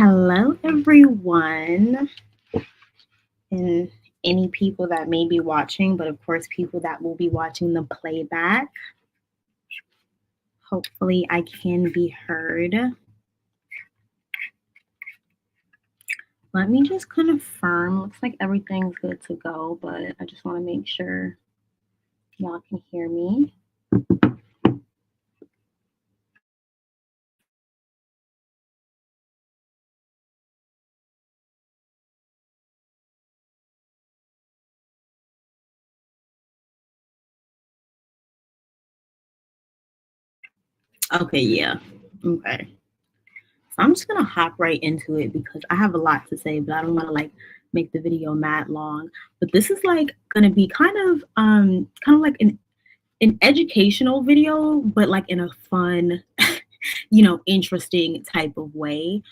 Hello, everyone, and any people that may be watching, but of course, people that will be watching the playback. Hopefully, I can be heard. Let me just confirm. Looks like everything's good to go, but I just want to make sure y'all can hear me. Okay, yeah. Okay. So I'm just gonna hop right into it because I have a lot to say, but I don't want to make the video mad long. But this is gonna be kind of like an educational video, but like in a fun, interesting type of way.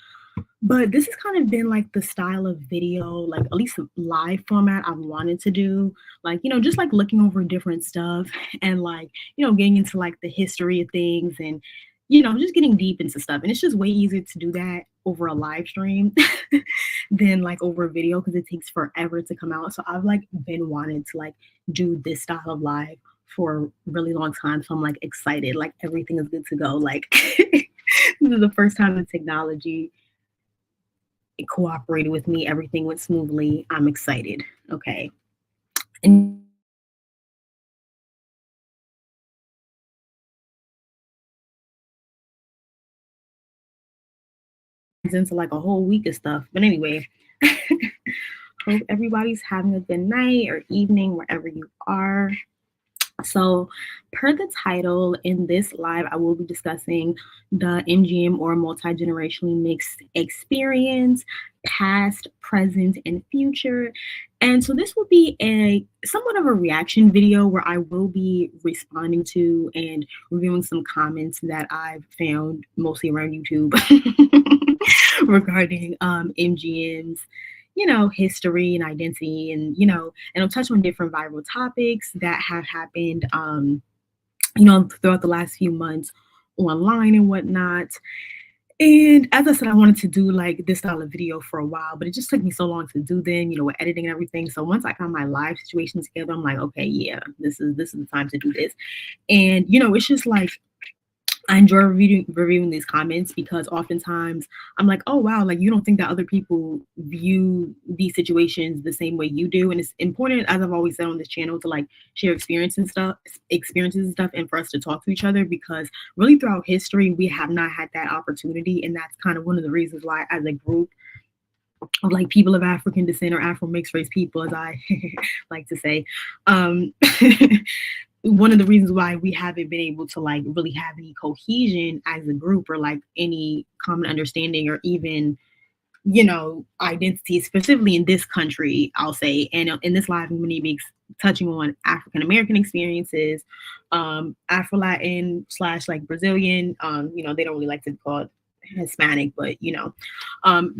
But this has kind of been like the style of video, like at least live format I've wanted to do. Just like looking over different stuff and getting into like the history of things and, just getting deep into stuff. And it's just way easier to do that over a live stream than like over a video because it takes forever to come out. So I've like been wanting to like do this style of live for a really long time. So I'm like excited, like everything is good to go. Like this is the first time the technology it cooperated with me. Everything went smoothly. I'm excited. Okay. And into like a whole week of stuff. But anyway, hope everybody's having a good night or evening wherever you are. So, per the title, in this live, I will be discussing the MGM or multi-generationally mixed experience, past, present, and future. And so this will be a somewhat of a reaction video where I will be responding to and reviewing some comments that I've found mostly around YouTube regarding MGM's history and identity and I'll touch on different viral topics that have happened, throughout the last few months online and whatnot. And as I said, I wanted to do like this style of video for a while, but it just took me so long to do then, with editing and everything. So once I got my live situation together, I'm like, okay, yeah, this is the time to do this. And it's just like I enjoy reviewing these comments because oftentimes I'm like, oh wow, like you don't think that other people view these situations the same way you do. And it's important, as I've always said on this channel, to like share experiences and stuff, and for us to talk to each other because really throughout history we have not had that opportunity. And that's kind of one of the reasons why, as a group of like people of African descent or Afro mixed race people, as I like to say, one of the reasons why we haven't been able to like really have any cohesion as a group or like any common understanding or even identity, specifically in this country, I'll say. And in this live, I'm going to be touching on African American experiences, Afro Latin / like Brazilian. They don't really like to be called Hispanic, but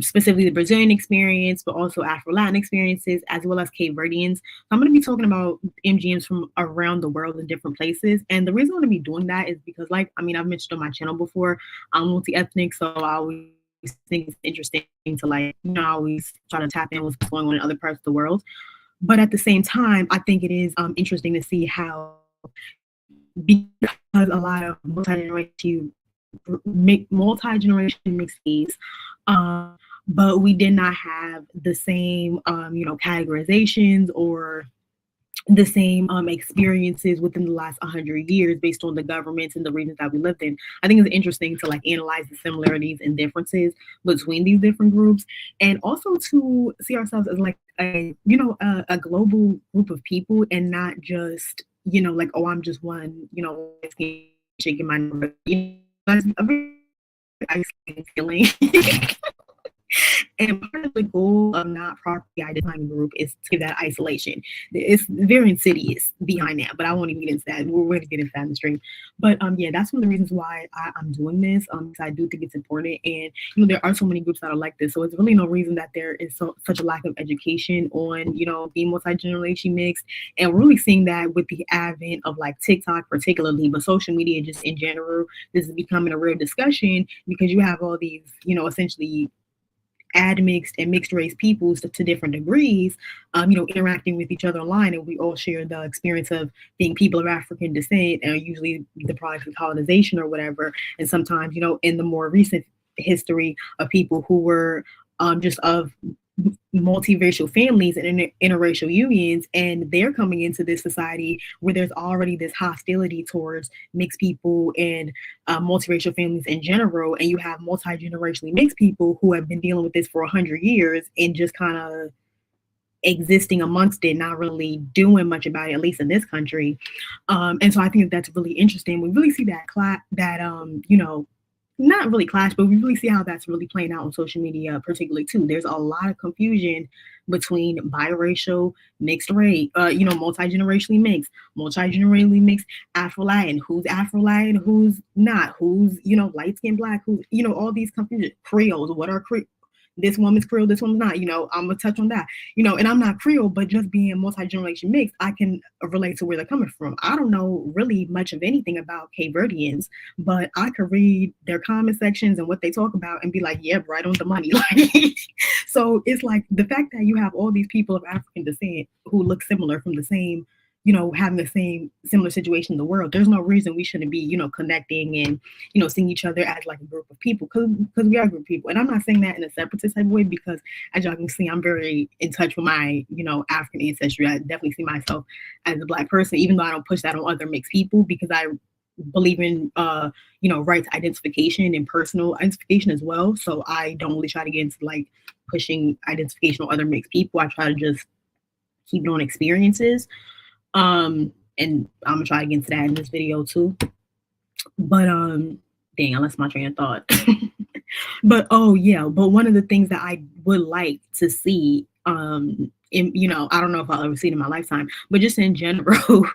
specifically the Brazilian experience, but also Afro Latin experiences, as well as Cape Verdeans. So I'm going to be talking about MGMs from around the world in different places. And the reason I'm going to be doing that is because, I've mentioned on my channel before, I'm multi-ethnic, so I always think it's interesting to I always try to tap in what's going on in other parts of the world. But at the same time, I think it is interesting to see how, because a lot of multi-generational mixed but we did not have the same categorizations or the same experiences within the last 100 years based on the governments and the regions that we lived in. I think it's interesting to like analyze the similarities and differences between these different groups, and also to see ourselves as like a global group of people, and not just like, oh, I'm just one shaking my number. That's a very isolating feeling. And part of the goal of not properly identifying the group is to that isolation. It's very insidious behind that, but I won't even get into that. We're going to get into that in the stream. But yeah, that's one of the reasons why I'm doing this. Because I do think it's important, and there are so many groups that are like this. So it's really no reason that there is such a lack of education on being multi-generation mixed, and we're really seeing that with the advent of like TikTok particularly, but social media just in general. This is becoming a real discussion because you have all these essentially admixed and mixed race peoples to different degrees, interacting with each other online, and we all share the experience of being people of African descent, and usually the product of colonization or whatever. And sometimes, in the more recent history of people who were just of multiracial families and interracial unions, and they're coming into this society where there's already this hostility towards mixed people and multiracial families in general, and you have multi-generationally mixed people who have been dealing with this for 100 years and just kind of existing amongst it, not really doing much about it, at least in this country. And so I think that's really interesting. We really see that not really clash, but we really see how that's really playing out on social media, particularly too. There's a lot of confusion between biracial, mixed race, multi-generationally mixed, Afro-Latin, who's Afro-Latin, who's not, who's, light-skinned Black, who's, all these confusion. Creoles, what are Creoles? This woman's Creole, this one's not, I'm gonna touch on that, and I'm not Creole, but just being multi-generation mixed, I can relate to where they're coming from. I don't know really much of anything about Cape Verdeans, but I could read their comment sections and what they talk about and be like, yeah, right on the money. So it's like the fact that you have all these people of African descent who look similar from the same, having the same similar situation in the world, there's no reason we shouldn't be, connecting and, seeing each other as like a group of people, because we are a group of people. And I'm not saying that in a separatist type of way, because as y'all can see, I'm very in touch with my, African ancestry. I definitely see myself as a Black person, even though I don't push that on other mixed people, because I believe in, right to identification and personal identification as well. So I don't really try to get into like pushing identification on other mixed people. I try to just keep it on experiences. And I'm gonna try to get into that in this video too. But dang, I lost my train of thought. But one of the things that I would like to see, I don't know if I'll ever see it in my lifetime, but just in general,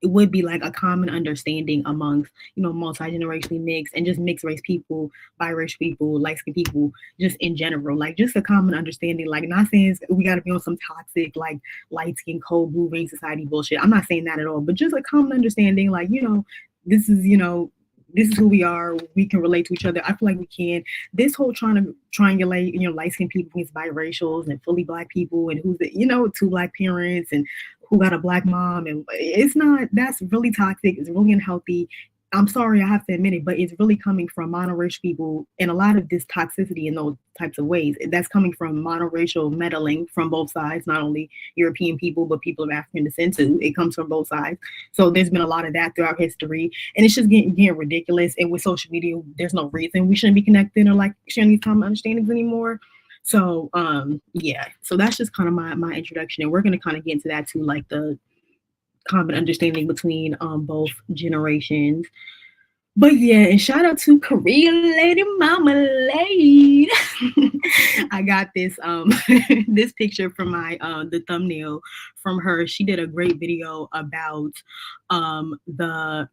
it would be like a common understanding amongst, multi-generationally mixed and just mixed race people, biracial people, light-skinned people, just in general, like just a common understanding, like not saying we got to be on some toxic, like light-skinned, cold moving society bullshit. I'm not saying that at all, but just a common understanding, like, this is, this is who we are. We can relate to each other. I feel like we can. This whole trying to triangulate, light-skinned people against biracials and fully Black people, and who's the, two Black parents and who got a Black mom, and that's really toxic. It's really unhealthy. I'm sorry, I have to admit it, but it's really coming from monoracial people, and a lot of this toxicity in those types of ways, that's coming from monoracial meddling from both sides, not only European people, but people of African descent too. It comes from both sides. So there's been a lot of that throughout history, and it's just getting ridiculous. And with social media, there's no reason we shouldn't be connected or like sharing these common understandings anymore. So so that's just kind of my introduction, and we're going to kind of get into that too, like the common understanding between both generations. But yeah, and shout out to Korea Lady Marmalade. I got this this picture from my the thumbnail from her. She did a great video about the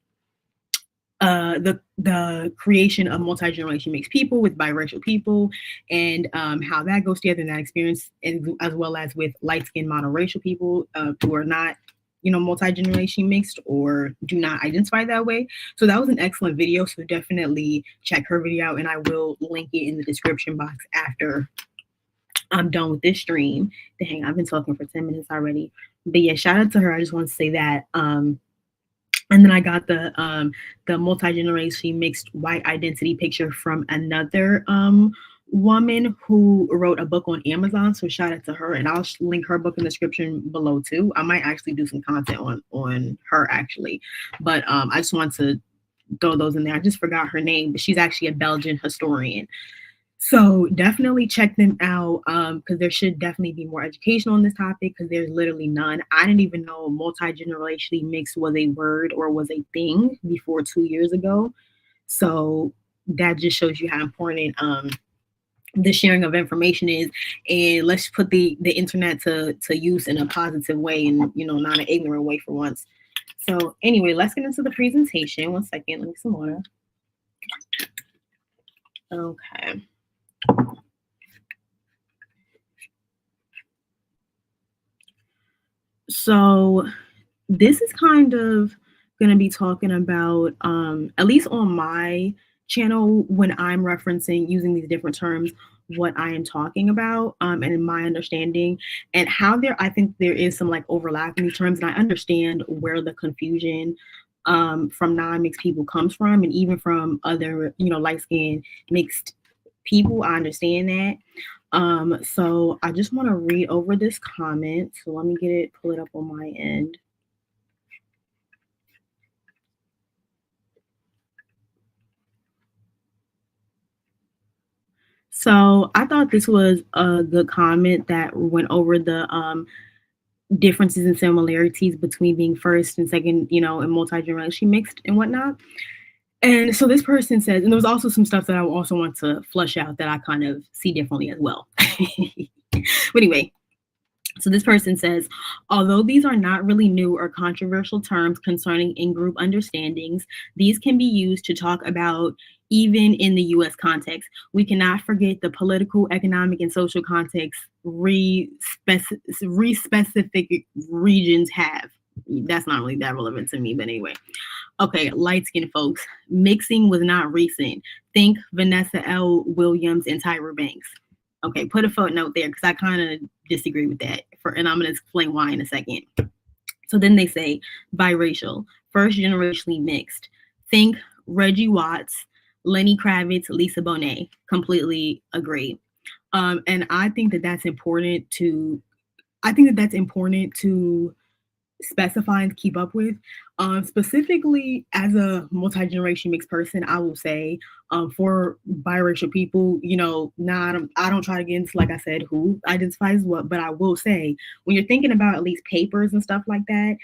creation of multi-generation mixed people with biracial people, and how that goes together in that experience, and as well as with light-skinned monoracial people who are not multi-generation mixed or do not identify that way. So that was an excellent video. So definitely check her video out, and I will link it in the description box after I'm done with this stream. Dang, I've been talking for 10 minutes already. But yeah, shout out to her. I just want to say that. And then I got the multi-generation mixed white identity picture from another woman who wrote a book on Amazon. So shout out to her, and I'll link her book in the description below too. I might actually do some content on her actually, but I just want to throw those in there. I just forgot her name, but she's actually a Belgian historian. So definitely check them out, because there should definitely be more education on this topic, because there's literally none. I didn't even know multi-generationally mixed was a word or was a thing before 2 years ago. So that just shows you how important the sharing of information is, and let's put the internet to use in a positive way, and not an ignorant way for once. So anyway, let's get into the presentation. 1 second, let me some water. Okay. So this is kind of going to be talking about, at least on my channel, when I'm referencing using these different terms, what I am talking about, and in my understanding, and how I think there is some like overlap in these terms, and I understand where the confusion from non-mixed people comes from, and even from other, light-skinned mixed people. I understand that. So I just want to read over this comment. So let me pull it up on my end. So I thought this was a good comment that went over the differences and similarities between being first and second, and multi-generational mixed and whatnot. And so this person says, and there was also some stuff that I also want to flush out that I kind of see differently as well. But anyway, so this person says, although these are not really new or controversial terms concerning in-group understandings, these can be used to talk about even in the U.S. context. We cannot forget the political, economic, and social context re-specific regions have. That's not really that relevant to me, but anyway. Okay, light-skinned folks. Mixing was not recent. Think Vanessa L. Williams and Tyra Banks. Okay, put a footnote there because I kind of disagree with that. And I'm going to explain why in a second. So then they say biracial, first generationally mixed. Think Reggie Watts, Lenny Kravitz, Lisa Bonet. Completely agree. And I think that that's important to. Specify and keep up with. Specifically, as a multi-generation mixed person, I will say for biracial people, I don't try to get into, like I said, who identifies what, but I will say when you're thinking about at least papers and stuff like that,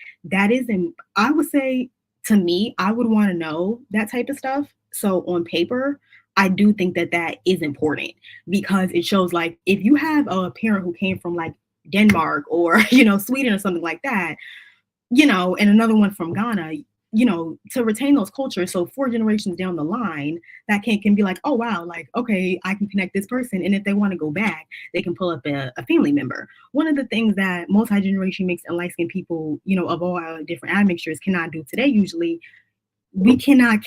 I would say, to me, I would want to know that type of stuff. So on paper, I do think that is important because it shows, like, if you have a parent who came from like Denmark or, Sweden or something like that, and another one from Ghana, to retain those cultures. So 4 generations down the line, that can be like, oh, wow, like, okay, I can connect this person. And if they want to go back, they can pull up a family member. One of the things that multi-generation mixed and light-skinned people, of all different admixtures cannot do today, usually, we can't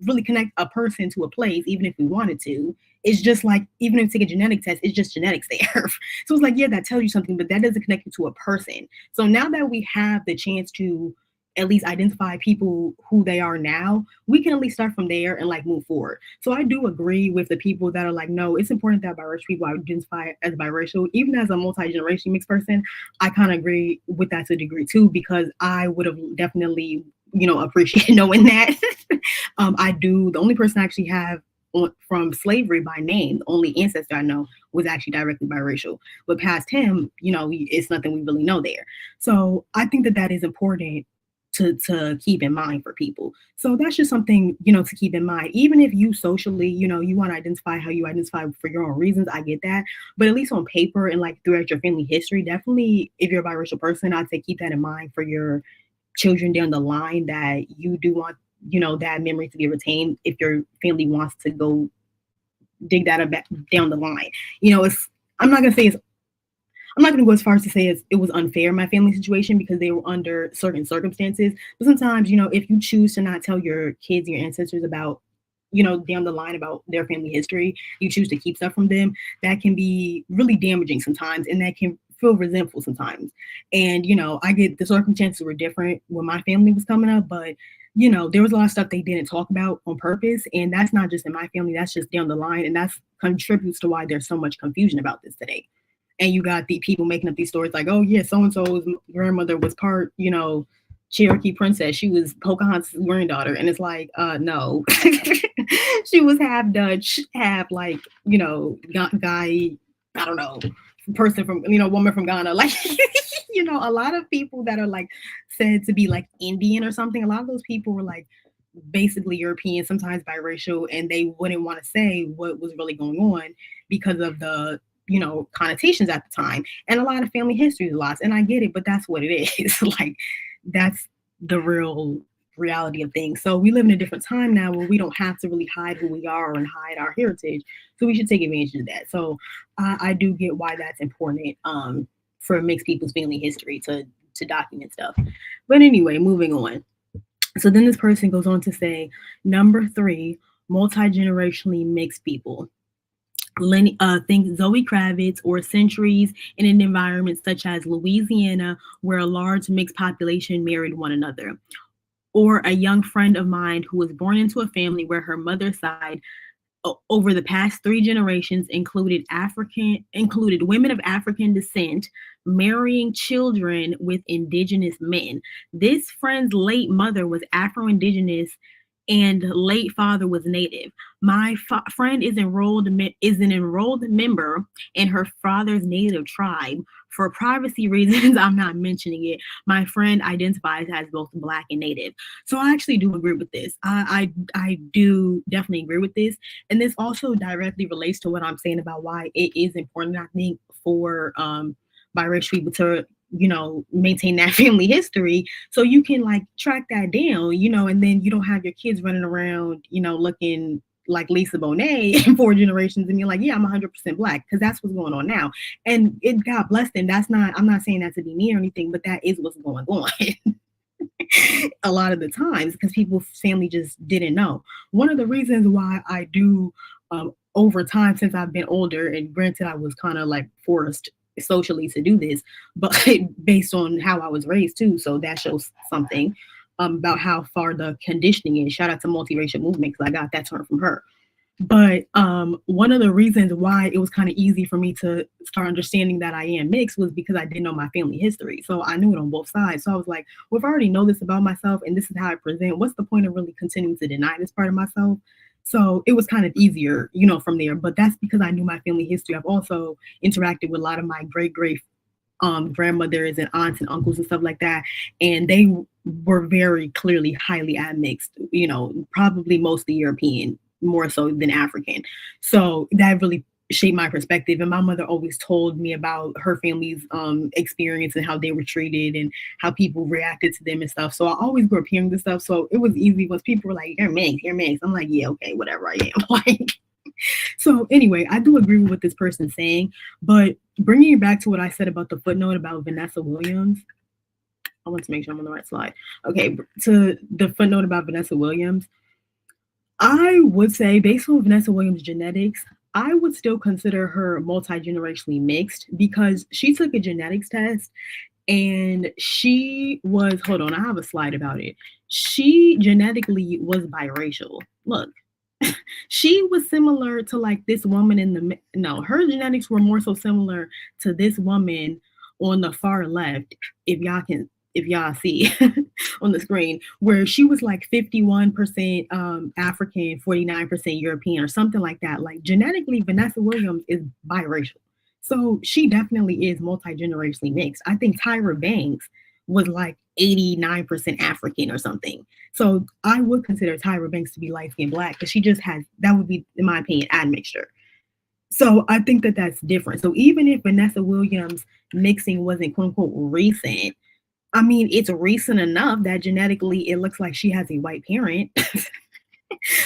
really connect a person to a place, even if we wanted to. It's just like, even if you take a genetic test, it's just genetics there. So it's like, yeah, that tells you something, but that doesn't connect you to a person. So now that we have the chance to at least identify people who they are now, we can at least start from there and like move forward. So I do agree with the people that are like, no, it's important that biracial people identify as biracial. Even as a multi-generation mixed person, I kind of agree with that to a degree too, because I would have definitely, appreciate knowing that. The only person I actually have from slavery by name, the only ancestor I know was actually directly biracial. But past him, it's nothing we really know there. So I think that is important to keep in mind for people. So that's just something, to keep in mind. Even if you socially, you want to identify how you identify for your own reasons, I get that. But at least on paper and like throughout your family history, definitely if you're a biracial person, I'd say keep that in mind for your children down the line, that you do want, that memory to be retained if your family wants to go dig that back down the line. I'm not going to go as far as to say it was unfair, my family situation, because they were under certain circumstances. But sometimes, if you choose to not tell your kids, your ancestors about, down the line about their family history, you choose to keep stuff from them, that can be really damaging sometimes, and that can feel resentful sometimes. And, I get the circumstances were different when my family was coming up, but, there was a lot of stuff they didn't talk about on purpose. And that's not just in my family, that's just down the line. And that contributes to why there's so much confusion about this today. And you got the people making up these stories like, oh yeah, so-and-so's grandmother was part, Cherokee princess. She was Pocahontas' granddaughter. And it's like, no. She was half Dutch, half like, guy, I don't know, person from, woman from Ghana. Like, a lot of people that are like said to be like Indian or something, a lot of those people were like basically European, sometimes biracial, and they wouldn't want to say what was really going on because of the connotations at the time, and a lot of family history is lost. And I get it, but that's what it is. Like, that's the real reality of things. So we live in a different time now where we don't have to really hide who we are and hide our heritage. So we should take advantage of that. So I do get why that's important for mixed people's family history to document stuff. But anyway, moving on. So then this person goes on to say, number 3, multi-generationally mixed people. Think Zoe Kravitz, or centuries in an environment such as Louisiana, where a large mixed population married one another. Or a young friend of mine who was born into a family where her mother's side over the past 3 generations included women of African descent marrying children with indigenous men. This friend's late mother was Afro-Indigenous and late father was Native. My friend is an enrolled member in her father's Native tribe. For privacy reasons, I'm not mentioning it. My friend identifies as both Black and Native. So I actually do agree with this. I do definitely agree with this. And this also directly relates to what I'm saying about why it is important, I think, for biracial people to, maintain that family history, so you can like track that down, and then you don't have your kids running around, looking like Lisa Bonet in 4 generations, and you're like, yeah, I'm 100% Black, because that's what's going on now. And God bless them. I'm not saying that to be mean or anything, but that is what's going on. A lot of the times, because people's family just didn't know. One of the reasons why I do, over time, since I've been older, and granted I was kind of like forced socially to do this, but based on how I was raised too, so that shows something about how far the conditioning is. Shout out to multiracial movement, because I got that term from her. But one of the reasons why it was kind of easy for me to start understanding that I am mixed was because I didn't know my family history. So I knew it on both sides. So I was like, well, if I already know this about myself and this is how I present, what's the point of really continuing to deny this part of myself? So it was kind of easier, from there. But that's because I knew my family history. I've also interacted with a lot of my great grandmothers and aunts and uncles and stuff like that. And they were very clearly highly admixed, probably mostly European, more so than African. So that really shaped my perspective. And my mother always told me about her family's experience and how they were treated and how people reacted to them and stuff. So I always grew up hearing this stuff. So it was easy once people were like, you're mixed. I'm like, yeah, okay, whatever, I am. Like, so anyway, I do agree with what this person's saying, but bringing it back to what I said about the footnote about Vanessa Williams, I want to make sure I'm on the right slide. Okay, to the footnote about Vanessa Williams, I would say, based on Vanessa Williams' genetics, I would still consider her multi-generationally mixed, because she took a genetics test and she was, hold on, I have a slide about it. She genetically was biracial. Look, she was similar to like this woman her genetics were more so similar to this woman on the far left, if y'all see on the screen, where she was like 51% African, 49% European, or something like that. Like genetically, Vanessa Williams is biracial. So she definitely is multi-generationally mixed. I think Tyra Banks was like 89% African or something. So I would consider Tyra Banks to be light-skinned Black, because she just has, that would be, in my opinion, admixture. So I think that that's different. So even if Vanessa Williams mixing wasn't quote unquote recent, I mean, it's recent enough that genetically it looks like she has a white parent.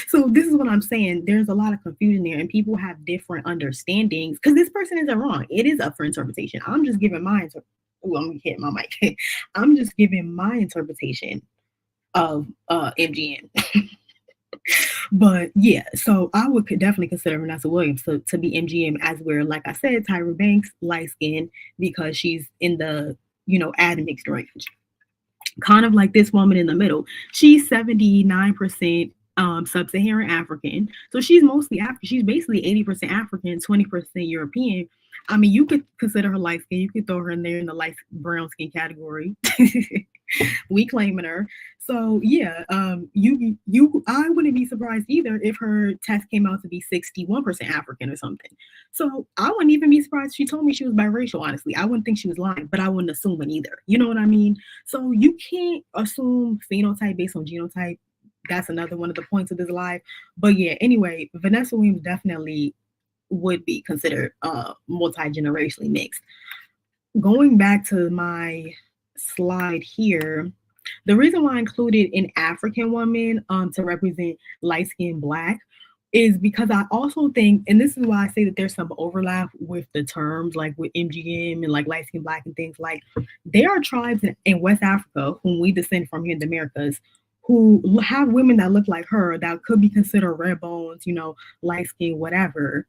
So this is what I'm saying. There's a lot of confusion there, and people have different understandings, because this person isn't wrong. It is up for interpretation. I'm just giving my I'm hitting my mic. I'm just giving my interpretation of MGM. But yeah, so I would definitely consider Vanessa Williams to be MGM, as where, like I said, Tyra Banks, light skin, because she's in the, admixed range. Kind of like this woman in the middle. She's 79% sub-Saharan African. So she's mostly African. She's basically 80% African, 20% European. I mean, you could consider her light skin. You could throw her in there in the light brown skin category. We claiming her. So yeah, I wouldn't be surprised either if her test came out to be 61% African or something. So I wouldn't even be surprised if she told me she was biracial, honestly. I wouldn't think she was lying, but I wouldn't assume it either. You know what I mean? So you can't assume phenotype based on genotype. That's another one of the points of this live. But yeah, anyway, Vanessa Williams definitely would be considered multi-generationally mixed. Going back to my slide here, the reason why I included an African woman to represent light-skinned Black is because I also think, and this is why I say that there's some overlap with the terms, like with MGM and like light-skinned Black and things. Like, there are tribes in West Africa, whom we descend from here in the Americas, who have women that look like her that could be considered red bones, light skin, whatever.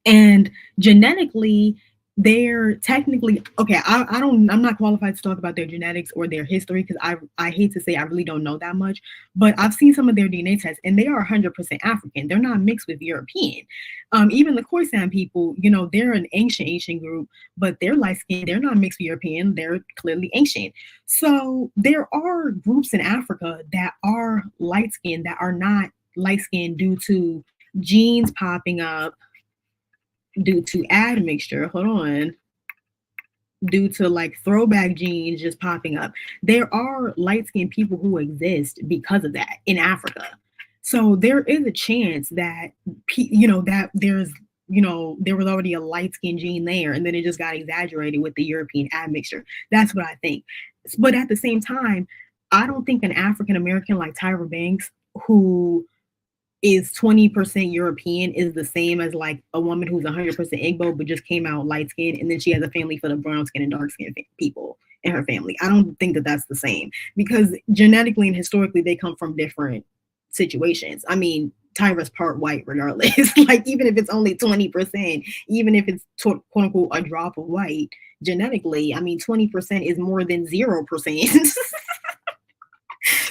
And genetically, they're technically okay. I'm not qualified to talk about their genetics or their history because I hate to say I really don't know that much, but I've seen some of their DNA tests and they are 100% African. They're not mixed with European. Even the Khoisan people, you know, they're an ancient Asian group, but they're light skinned. They're not mixed with European. They're clearly ancient. So there are groups in Africa that are light skinned that are not light skinned due to genes popping up, due to admixture, due to like throwback genes just popping up. There are light-skinned people who exist because of that in Africa. So there is a chance that, you know, that there's, you know, there was already a light-skinned gene there and then it just got exaggerated with the European admixture. That's what I think. But at the same time, I don't think an African American like Tyra Banks, who is 20% European, is the same as like a woman who's 100% Igbo but just came out light skinned and then she has a family full of brown skin and dark skinned people in her family. I don't think that that's the same because genetically and historically they come from different situations. I mean, Tyra's part white regardless. Like even if it's only 20%, even if it's quote unquote a drop of white, genetically, I mean 20% is more than 0%.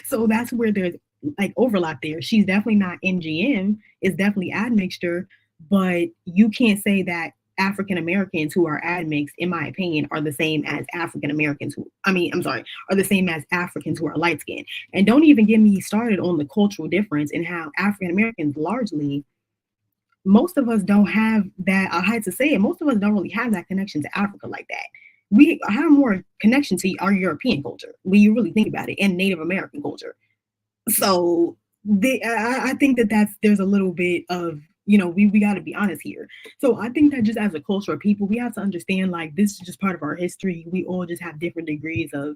So that's where there's like overlap there. She's definitely not MGM, it's definitely admixture, but you can't say that African Americans who are admixed, in my opinion, are the same as African Americans who, are the same as Africans who are light skinned. And don't even get me started on the cultural difference in how African Americans largely, most of us don't have that. I hate to say it, most of us don't really have that connection to Africa like that. We have more connection to our European culture when you really think about it, and Native American culture. So I think that there's a little bit of, you know, we got to be honest here. So I think that just as a culture of people, we have to understand like this is just part of our history. We all just have different degrees of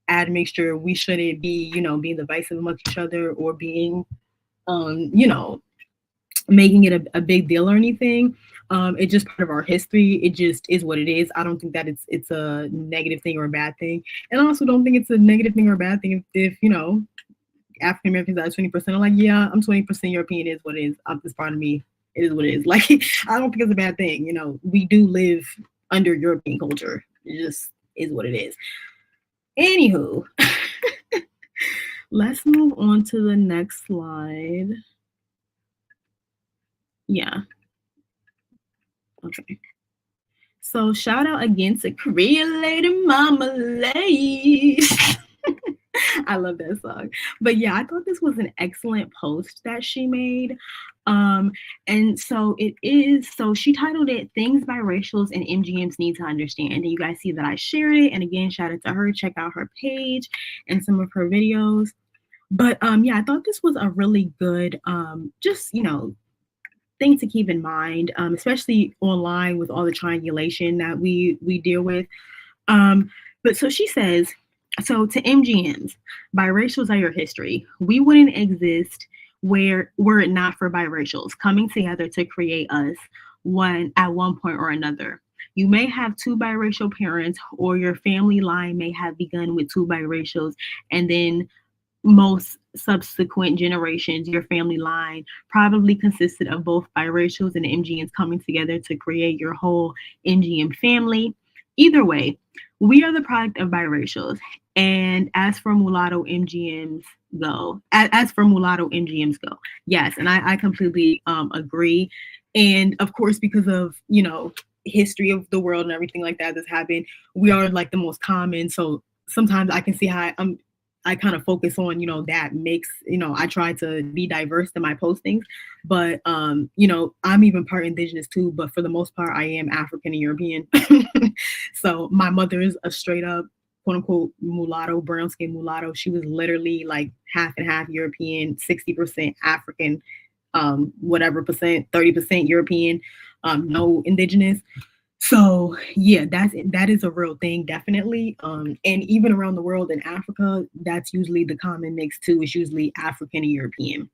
admixture. We shouldn't be, you know, being divisive amongst each other or being, you know, making it a big deal or anything. It's just part of our history. It just is what it is. I don't think that it's a negative thing or a bad thing. And I also don't think it's a negative thing or a bad thing if you know, African Americans are 20% are like, yeah, I'm 20% European, is what it is. It's part of me. It is what it is. Like, I don't think it's a bad thing. You know, we do live under European culture. It just is what it is. Anywho, let's move on to the next slide. Yeah. Okay. So shout out again to Creole Marmalade. I love that song. But yeah, I thought this was an excellent post that she made. And so it is, so she titled it Things Biracials and MGMs Need to Understand. And you guys see that I shared it. And again, shout out to her. Check out her page and some of her videos. But yeah, I thought this was a really good, just, you know, thing to keep in mind, especially online with all the triangulation that we deal with. But so she says, so to MGMs, biracials are your history. We wouldn't exist were it not for biracials coming together to create us at one point or another. You may have two biracial parents, or your family line may have begun with two biracials, and then most subsequent generations, your family line probably consisted of both biracials and MGMs coming together to create your whole MGM family. Either way, we are the product of biracials. And as for mulatto MGMs go, yes, and I completely agree. And of course, because of, you know, history of the world and everything like that that's happened, we are like the most common. So sometimes I can see how I kind of focus on, you know, that mix, you know, I try to be diverse in my postings, but, you know, I'm even part indigenous too, but for the most part, I am African and European. So my mother is a straight up, quote unquote, mulatto, brown skin mulatto. She was literally like half and half European, 60% African, whatever percent, 30% European, no indigenous. So yeah, that is a real thing, definitely. And even around the world in Africa, that's usually the common mix too. It's usually African and European.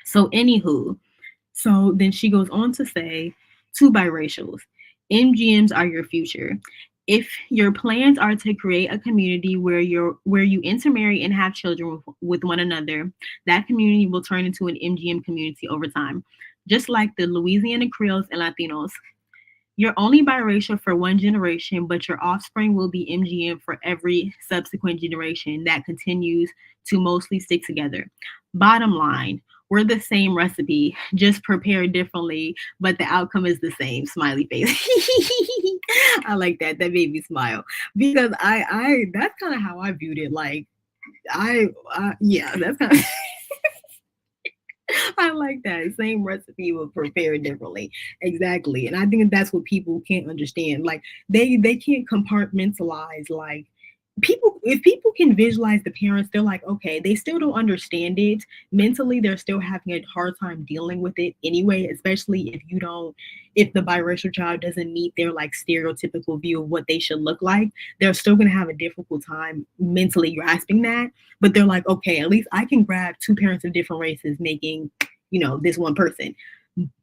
So anywho, so then she goes on to say, to biracials, MGMs are your future. If your plans are to create a community where you intermarry and have children with one another, that community will turn into an MGM community over time. just like the Louisiana Creoles and Latinos. You're only biracial for one generation, but your offspring will be MGM for every subsequent generation that continues to mostly stick together. Bottom line, we're the same recipe, just prepared differently, but the outcome is the same. Smiley face. I like that. That made me smile because I that's kind of how I viewed it. Like yeah, that's kind of I like that. Same recipe but prepared differently. Exactly. And I think that's what people can't understand. Like they can't compartmentalize like people if people can visualize the parents, they're like, okay, they still don't understand it. Mentally, they're still having a hard time dealing with it anyway, especially if the biracial child doesn't meet their like stereotypical view of what they should look like, they're still gonna have a difficult time mentally grasping that. But they're like, okay, at least I can grab two parents of different races making, this one person.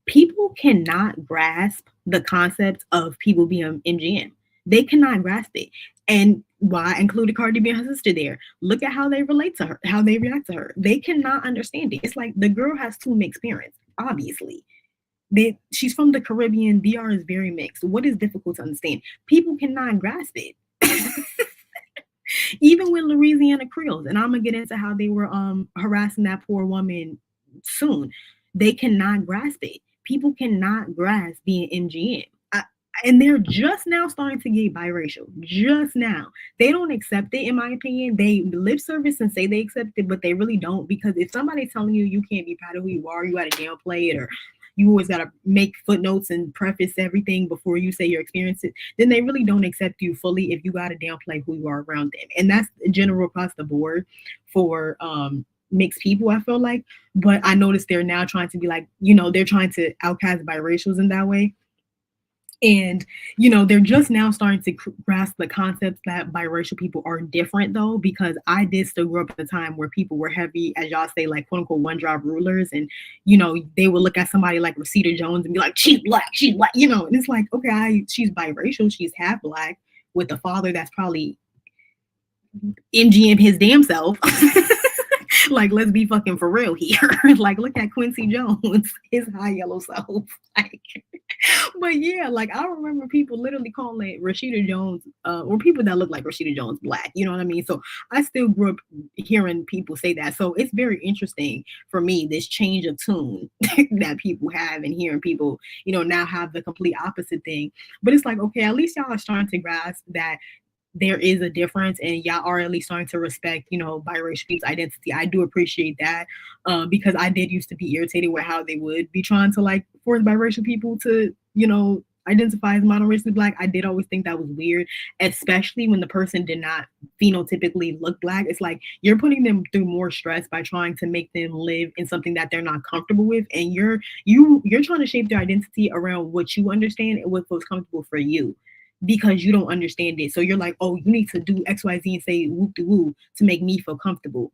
People cannot grasp the concept of people being MGM. They cannot grasp it. And why I included Cardi B and her sister there. Look at how they relate to her, how they react to her. They cannot understand it. It's like the girl has two mixed parents, obviously. She's from the Caribbean. DR is very mixed. What is difficult to understand? People cannot grasp it. Even with Louisiana Creoles, and I'm gonna get into how they were harassing that poor woman soon. They cannot grasp it. People cannot grasp being MGM. And they're just now starting to get biracial. Just now. They don't accept it, in my opinion. They lip service and say they accept it, but they really don't. Because if somebody's telling you you can't be proud of who you are, you gotta downplay it, or you always gotta make footnotes and preface everything before you say your experiences, then they really don't accept you fully if you gotta downplay who you are around them. And that's general across the board for mixed people, I feel like. But I noticed they're now trying to be like, they're trying to outcast biracials in that way. And, they're just now starting to grasp the concepts that biracial people are different, though, because I did still grow up at a time where people were heavy, as y'all say, like, quote unquote, one job rulers. And, they would look at somebody like Rashida Jones and be like, she's black, and it's like, okay, she's biracial, she's half black with a father that's probably MGM his damn self. Like, let's be fucking for real here. Like, look at Quincy Jones, his high yellow self. Like, but yeah, like I remember people literally calling Rashida Jones, or people that look like Rashida Jones black. You know what I mean? So I still grew up hearing people say that. So it's very interesting for me, this change of tune that people have, and hearing people, now have the complete opposite thing. But it's like, okay, at least y'all are starting to grasp that there is a difference, and y'all are at least starting to respect, biracial people's identity. I do appreciate that, because I did used to be irritated with how they would be trying to like force biracial people to, identify as monoracially black. I did always think that was weird, especially when the person did not phenotypically look black. It's like you're putting them through more stress by trying to make them live in something that they're not comfortable with, and you're trying to shape their identity around what you understand and what feels comfortable for you, because you don't understand it. So you're like, oh, you need to do XYZ and say whoop de woo to make me feel comfortable.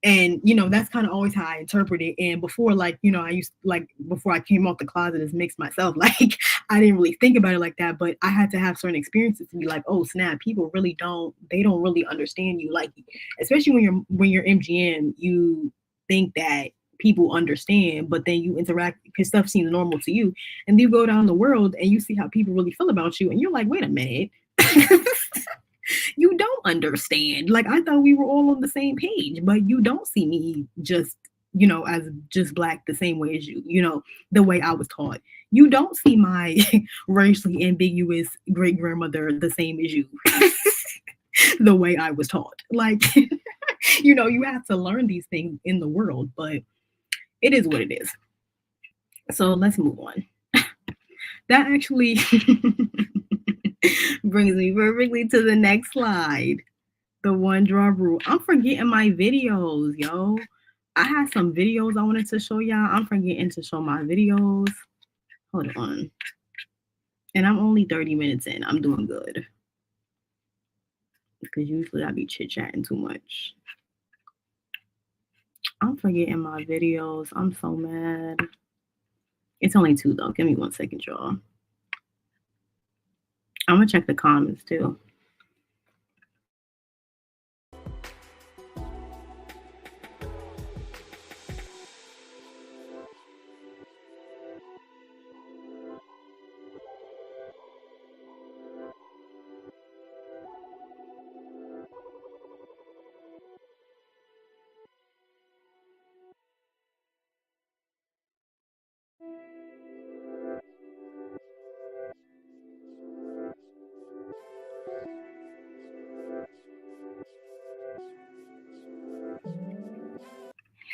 And, that's kind of always how I interpret it. And before, like, I used like before I came off the closet as mixed myself, like I didn't really think about it like that, but I had to have certain experiences to be like, oh snap, people really don't really understand you. Like, especially when you're MGM, you think that people understand, but then you interact because stuff seems normal to you, and you go down the world and you see how people really feel about you, and you're like, wait a minute. You don't understand. Like, I thought we were all on the same page, but you don't see me just, as just black the same way as you, the way I was taught. You don't see my racially ambiguous great grandmother the same as you, the way I was taught. Like, you have to learn these things in the world, but it is what it is. So let's move on. That actually brings me perfectly to the next slide. The one draw rule. I'm forgetting my videos, yo. I had some videos I wanted to show y'all. I'm forgetting to show my videos. Hold on. And I'm only 30 minutes in. I'm doing good. Because usually I be chit-chatting too much. I'm forgetting my videos. I'm so mad. It's only 2 though. Give me 1 second, y'all. I'm gonna check the comments too.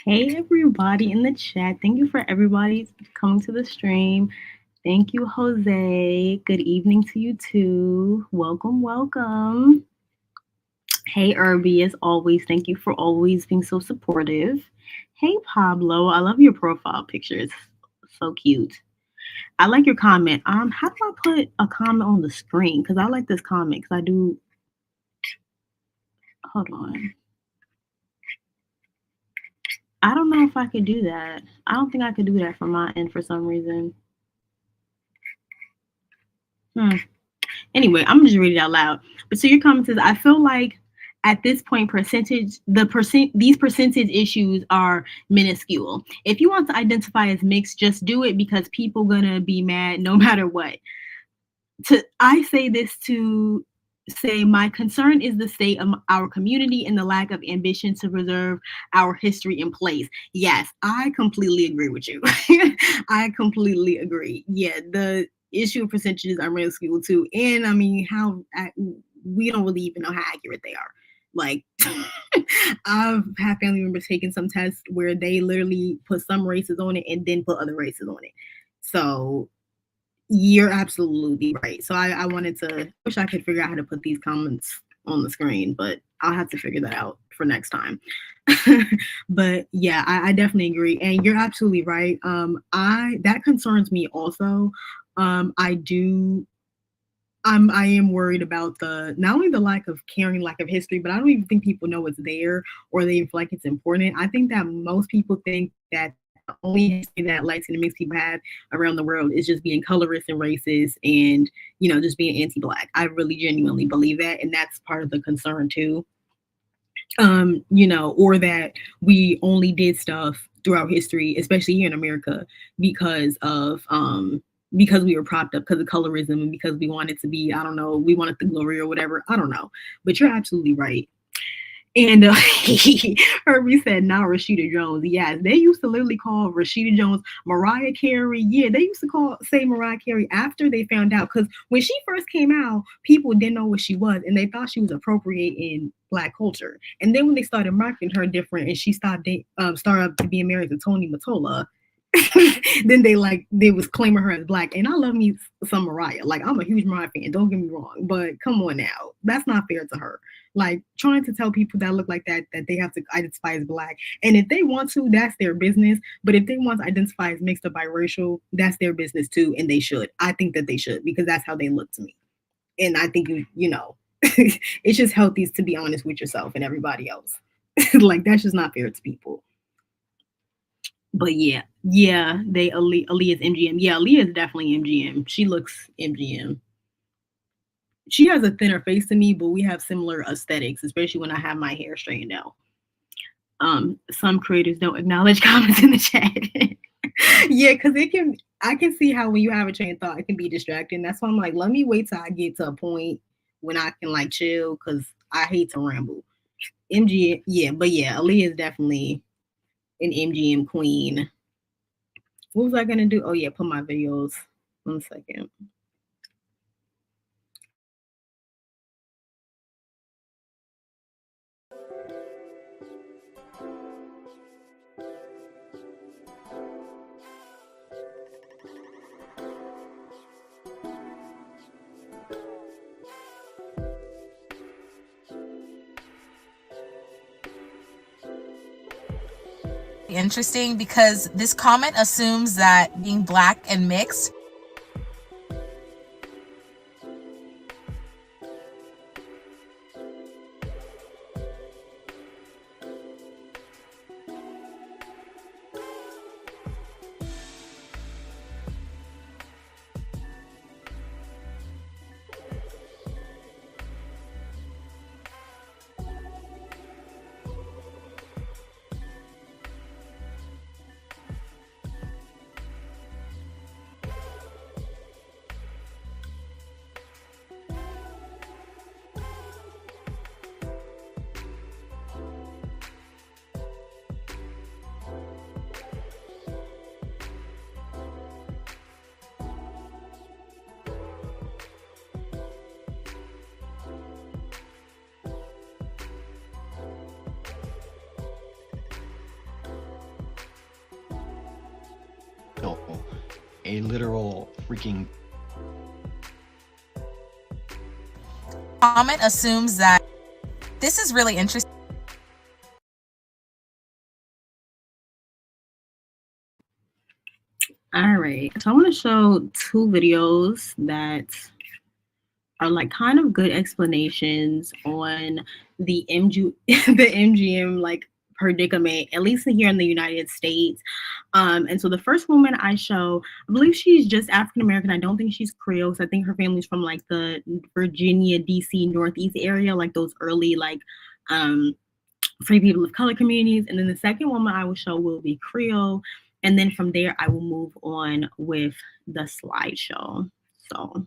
Hey, everybody in the chat. Thank you for everybody coming to the stream. Thank you, Jose. Good evening to you too. Welcome, welcome. Hey, Irby, as always, thank you for always being so supportive. Hey, Pablo, I love your profile picture. It's so cute. I like your comment. How do I put a comment on the screen? Because I like this comment. Because I do. Hold on. I don't know if I could do that. I don't think I could do that from my end for some reason. Anyway, I'm gonna just read it out loud. But so your comment says, I feel like at this point, these percentage issues are minuscule. If you want to identify as mixed, just do it because people gonna be mad no matter what. I say this to say my concern is the state of our community and the lack of ambition to preserve our history in place. Yes, I completely agree with you. I completely agree. Yeah, the issue of percentages are minuscule too. And I mean, we don't really even know how accurate they are. Like, I've had family members taking some tests where they literally put some races on it and then put other races on it. So you're absolutely right. So I wanted to wish I could figure out how to put these comments on the screen, but I'll have to figure that out for next time. But yeah, I definitely agree. And you're absolutely right. That concerns me also. I am worried about not only the lack of caring, lack of history, but I don't even think people know it's there or they feel like it's important. I think that most people think that the only history that Latin and mixed people have around the world is just being colorist and racist and, just being anti-Black. I really genuinely believe that. And that's part of the concern too. Or that we only did stuff throughout history, especially here in America, because we were propped up because of colorism and because we wanted to be, I don't know, we wanted the glory or whatever. I don't know. But you're absolutely right. And Herbie said, now Rashida Jones. Yes, they used to literally call Rashida Jones Mariah Carey. Yeah, they used to say Mariah Carey after they found out. Because when she first came out, people didn't know what she was. And they thought she was appropriating Black culture. And then when they started marketing her different and she started to be married to Tony Mottola, then they was claiming her as Black. And I love me some Mariah. Like, I'm a huge Mariah fan, don't get me wrong, but come on now, that's not fair to her. Like, trying to tell people that look like that they have to identify as Black, and if they want to, that's their business. But if they want to identify as mixed or biracial, that's their business too, and they should. I think that they should, because that's how they look to me. And I think it's just healthy to be honest with yourself and everybody else. Like, that's just not fair to people. But yeah, Aaliyah's MGM. Yeah, Aaliyah is definitely MGM. She looks MGM. She has a thinner face to me, but we have similar aesthetics, especially when I have my hair straightened out. Some creators don't acknowledge comments in the chat. Yeah, because I can see how when you have a train of thought, it can be distracting. That's why I'm like, let me wait till I get to a point when I can like chill, because I hate to ramble. MGM, yeah, but yeah, Aaliyah is definitely an MGM queen. What was I gonna do? Oh yeah, put my videos. 1 second. Interesting, because this comment assumes that being Black and mixed a literal freaking... Comment assumes that this is really interesting. All right, so I want to show 2 videos that are like kind of good explanations on the MGM like predicament, at least here in the United States. And so the first woman I show, I believe she's just African American. I don't think she's Creole. I think her family's from like the Virginia, DC, Northeast area, like those early like free people of color communities. And then the second woman I will show will be Creole. And then from there, I will move on with the slideshow. So.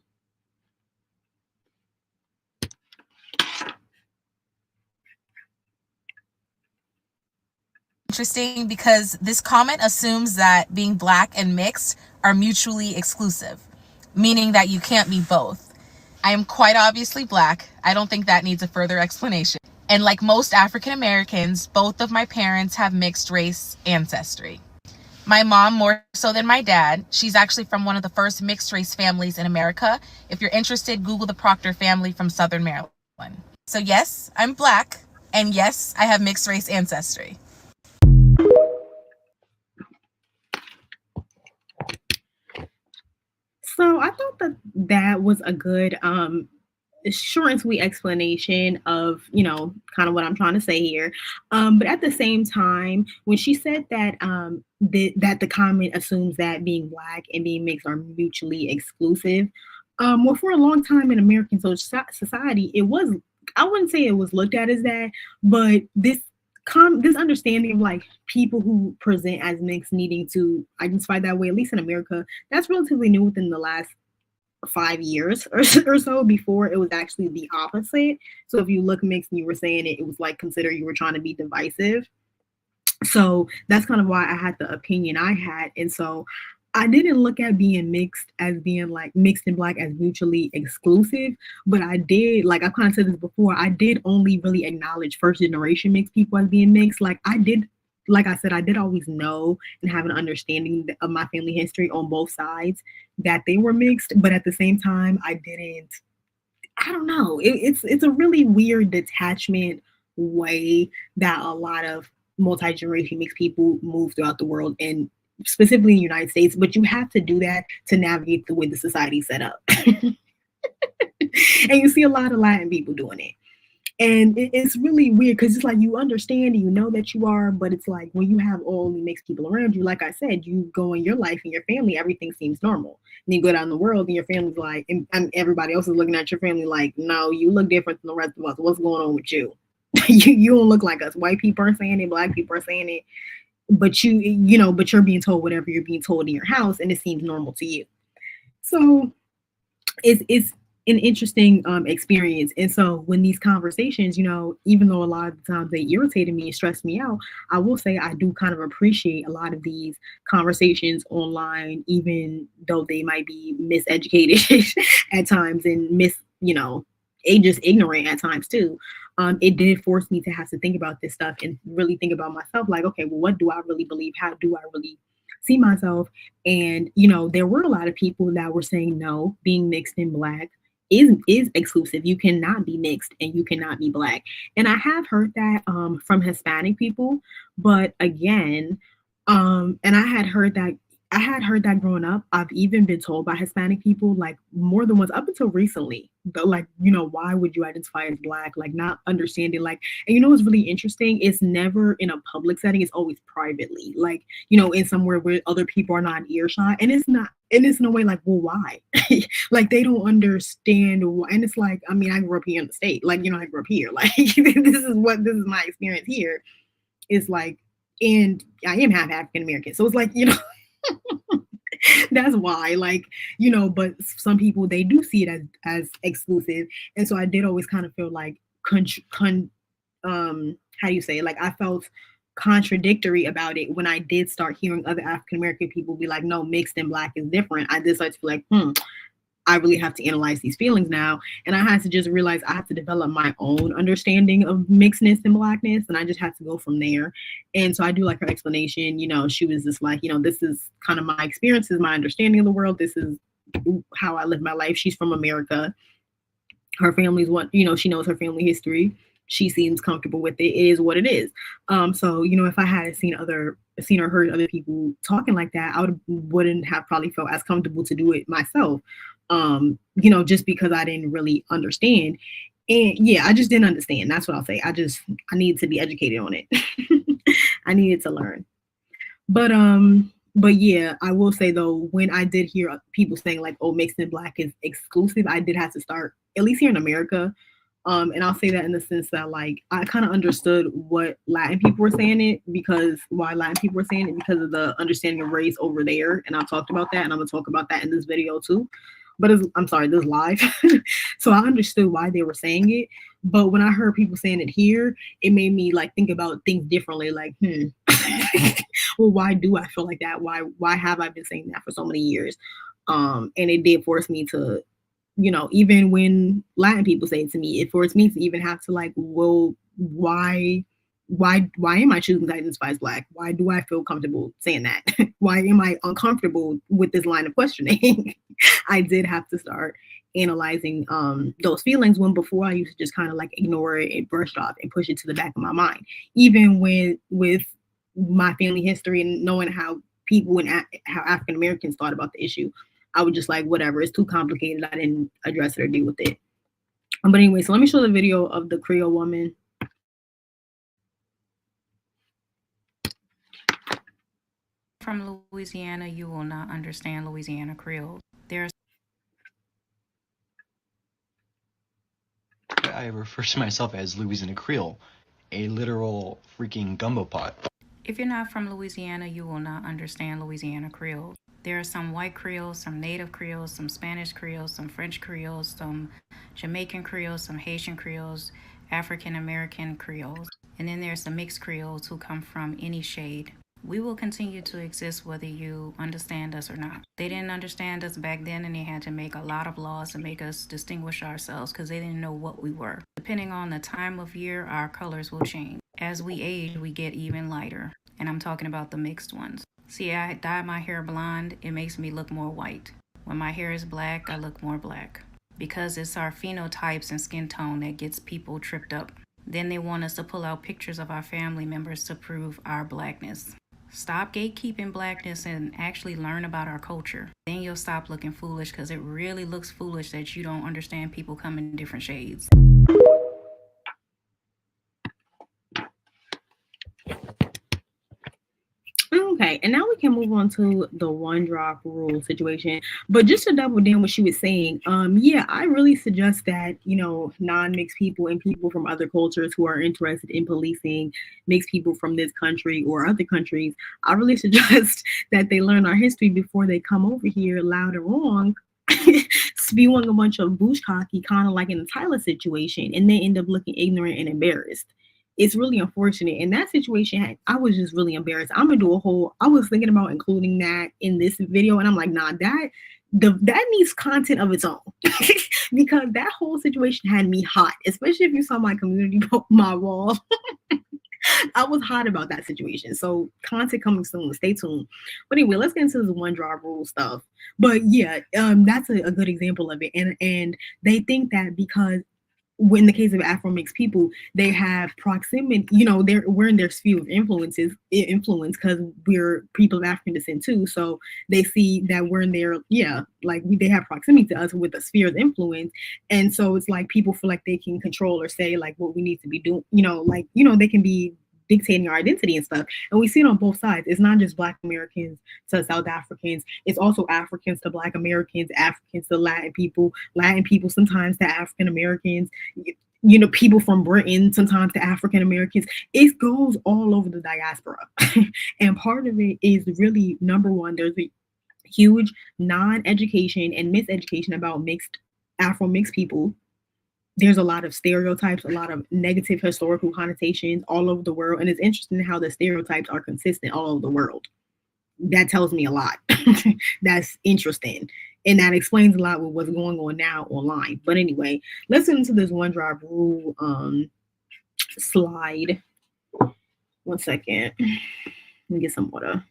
Interesting because this comment assumes that being Black and mixed are mutually exclusive, meaning that you can't be both. I am quite obviously Black. I don't think that needs a further explanation. And like most African Americans, both of my parents have mixed race ancestry. My mom more so than my dad. She's actually from one of the first mixed race families in America. If you're interested, Google the Proctor family from Southern Maryland. So yes, I'm Black, and yes, I have mixed race ancestry. So I thought that that was a good short and sweet explanation of, you know, kind of what I'm trying to say here. But at the same time, when she said that that the comment assumes that being Black and being mixed are mutually exclusive, well, for a long time in American society, it was, I wouldn't say it was looked at as that, but this understanding of like people who present as mixed needing to identify that way, at least in America, that's relatively new within the last 5 years or so. Before, it was actually the opposite. So if you look mixed and you were saying it, it was like considered you were trying to be divisive. So that's kind of why I had the opinion I had. And so I didn't look at being mixed as being like mixed and Black as mutually exclusive, but I did, like I've kind of said this before, I did only really acknowledge first generation mixed people as being mixed. Like I did, like I said, I did always know and have an understanding of my family history on both sides that they were mixed, but at the same time, I don't know. It's a really weird detachment way that a lot of multi-generation mixed people move throughout the world, and specifically in the United States, but you have to do that to navigate the way the society's set up. And you see a lot of Latin people doing it. And it's really weird because it's like you understand and you know that you are, but it's like when you have only mixed people around you, like I said, you go in your life and your family, everything seems normal. And you go down the world and your family's like, and everybody else is looking at your family like, no, you look different than the rest of us. What's going on with you? You don't look like us. White people are saying it, Black people are saying it, but but you're being told whatever you're being told in your house, and it seems normal to you. So it's an interesting experience. And so when these conversations, even though a lot of the times they irritated me and stressed me out, I will say I do kind of appreciate a lot of these conversations online, even though they might be miseducated at times and just ignorant at times too. It did force me to have to think about this stuff and really think about myself. Like, okay, well, what do I really believe? How do I really see myself? And, there were a lot of people that were saying, no, being mixed and Black is exclusive. You cannot be mixed and you cannot be Black. And I have heard that from Hispanic people. But again, and I had heard that growing up. I've even been told by Hispanic people, like more than once up until recently, but like, why would you identify as Black? Like not understanding, like, and what's really interesting? It's never in a public setting. It's always privately, like, in somewhere where other people are not in earshot. And it's in a way like, well, why? Like they don't understand why. And it's like, I mean, I grew up here in the state, like, I grew up here. Like this is my experience here. It's like, and I am half African American. So it's like, that's why, like, but some people, they do see it as exclusive. And so I did always kind of feel like how do you say it? Like I felt contradictory about it when I did start hearing other African American people be like, no, mixed and Black is different. I did start to feel like, I really have to analyze these feelings now. And I had to just realize I have to develop my own understanding of mixedness and blackness. And I just had to go from there. And so I do like her explanation. You know, she was just like, you know, this is kind of my experiences, my understanding of the world. This is how I live my life. She's from America. Her family's what, you know, she knows her family history. She seems comfortable with it. It is what it is. So, you know, if I had seen or heard other people talking like that, I wouldn't have probably felt as comfortable to do it myself. You know, just because I didn't really understand. And yeah, I just didn't understand. That's what I'll say. I needed to be educated on it. I needed to learn. But yeah, I will say though, when I did hear people saying like, oh, mixed and black is exclusive, I did have to start, at least here in America. And I'll say that in the sense that like, I kind of understood what Latin people were saying it why Latin people were saying it because of the understanding of race over there. And I talked about that and I'm gonna talk about that in this video too. But I'm sorry, this live. So I understood why they were saying it. But when I heard people saying it here, it made me like think about things differently. Like, well, why do I feel like that? Why have I been saying that for so many years? And it did force me to, you know, even when Latin people say it to me, it forced me to even have to like, well, why am I choosing to identify as black? Why do I feel comfortable saying that? Why am I uncomfortable with this line of questioning? I did have to start analyzing those feelings when before I used to just kind of like ignore it and brush it off and push it to the back of my mind. Even with my family history and knowing how people and how African Americans thought about the issue, I would just like, whatever, it's too complicated. I didn't address it or deal with it. But anyway, so let me show the video of the Creole woman. From Louisiana, you will not understand Louisiana Creole. I refer to myself as Louisiana Creole, a literal freaking gumbo pot. If you're not from Louisiana, you will not understand Louisiana Creole. There are some white Creoles, some native Creoles, some Spanish Creoles, some French Creoles, some Jamaican Creoles, some Haitian Creoles, African American Creoles, and then there's the mixed Creoles who come from any shade. We will continue to exist whether you understand us or not. They didn't understand us back then and they had to make a lot of laws to make us distinguish ourselves because they didn't know what we were. Depending on the time of year, our colors will change. As we age, we get even lighter. And I'm talking about the mixed ones. See, I dye my hair blonde, it makes me look more white. When my hair is black, I look more black. Because it's our phenotypes and skin tone that gets people tripped up. Then they want us to pull out pictures of our family members to prove our blackness. Stop gatekeeping blackness and actually learn about our culture. Then you'll stop looking foolish because it really looks foolish that you don't understand people come in different shades. Okay, and now we can move on to the one drop rule situation. But just to double down what she was saying, yeah, I really suggest that, you know, non-mixed people and people from other cultures who are interested in policing mixed people from this country or other countries, I really suggest that they learn our history before they come over here loud and wrong, spewing a bunch of bushhaki, kind of like in the Tyler situation, and they end up looking ignorant and embarrassed. It's really unfortunate. In that situation, I was just really embarrassed. I'm gonna do I was thinking about including that in this video, and I'm like, nah, that needs content of its own. Because that whole situation had me hot, especially if you saw my community my wall. I was hot about that situation. So content coming soon, stay tuned. But anyway, let's get into this one drop rule stuff. But yeah, that's a good example of it. And they think that because in the case of Afro mixed people, they have proximity, you know, we're in their sphere of influence because we're people of African descent too. So they see that we're in their, they have proximity to us with a sphere of influence. And so it's like people feel like they can control or say like what we need to be doing, they can be dictating our identity and stuff. And we see it on both sides. It's not just Black Americans to South Africans. It's also Africans to Black Americans, Africans to Latin people sometimes to African Americans, people from Britain sometimes to African Americans. It goes all over the diaspora. And part of it is really, number one, there's a huge non-education and miseducation about Afro mixed people. There's a lot of stereotypes, a lot of negative historical connotations all over the world. And it's interesting how the stereotypes are consistent all over the world. That tells me a lot. That's interesting. And that explains a lot with what's going on now online. But anyway, let's get into this OneDrive rule slide. 1 second. Let me get some water.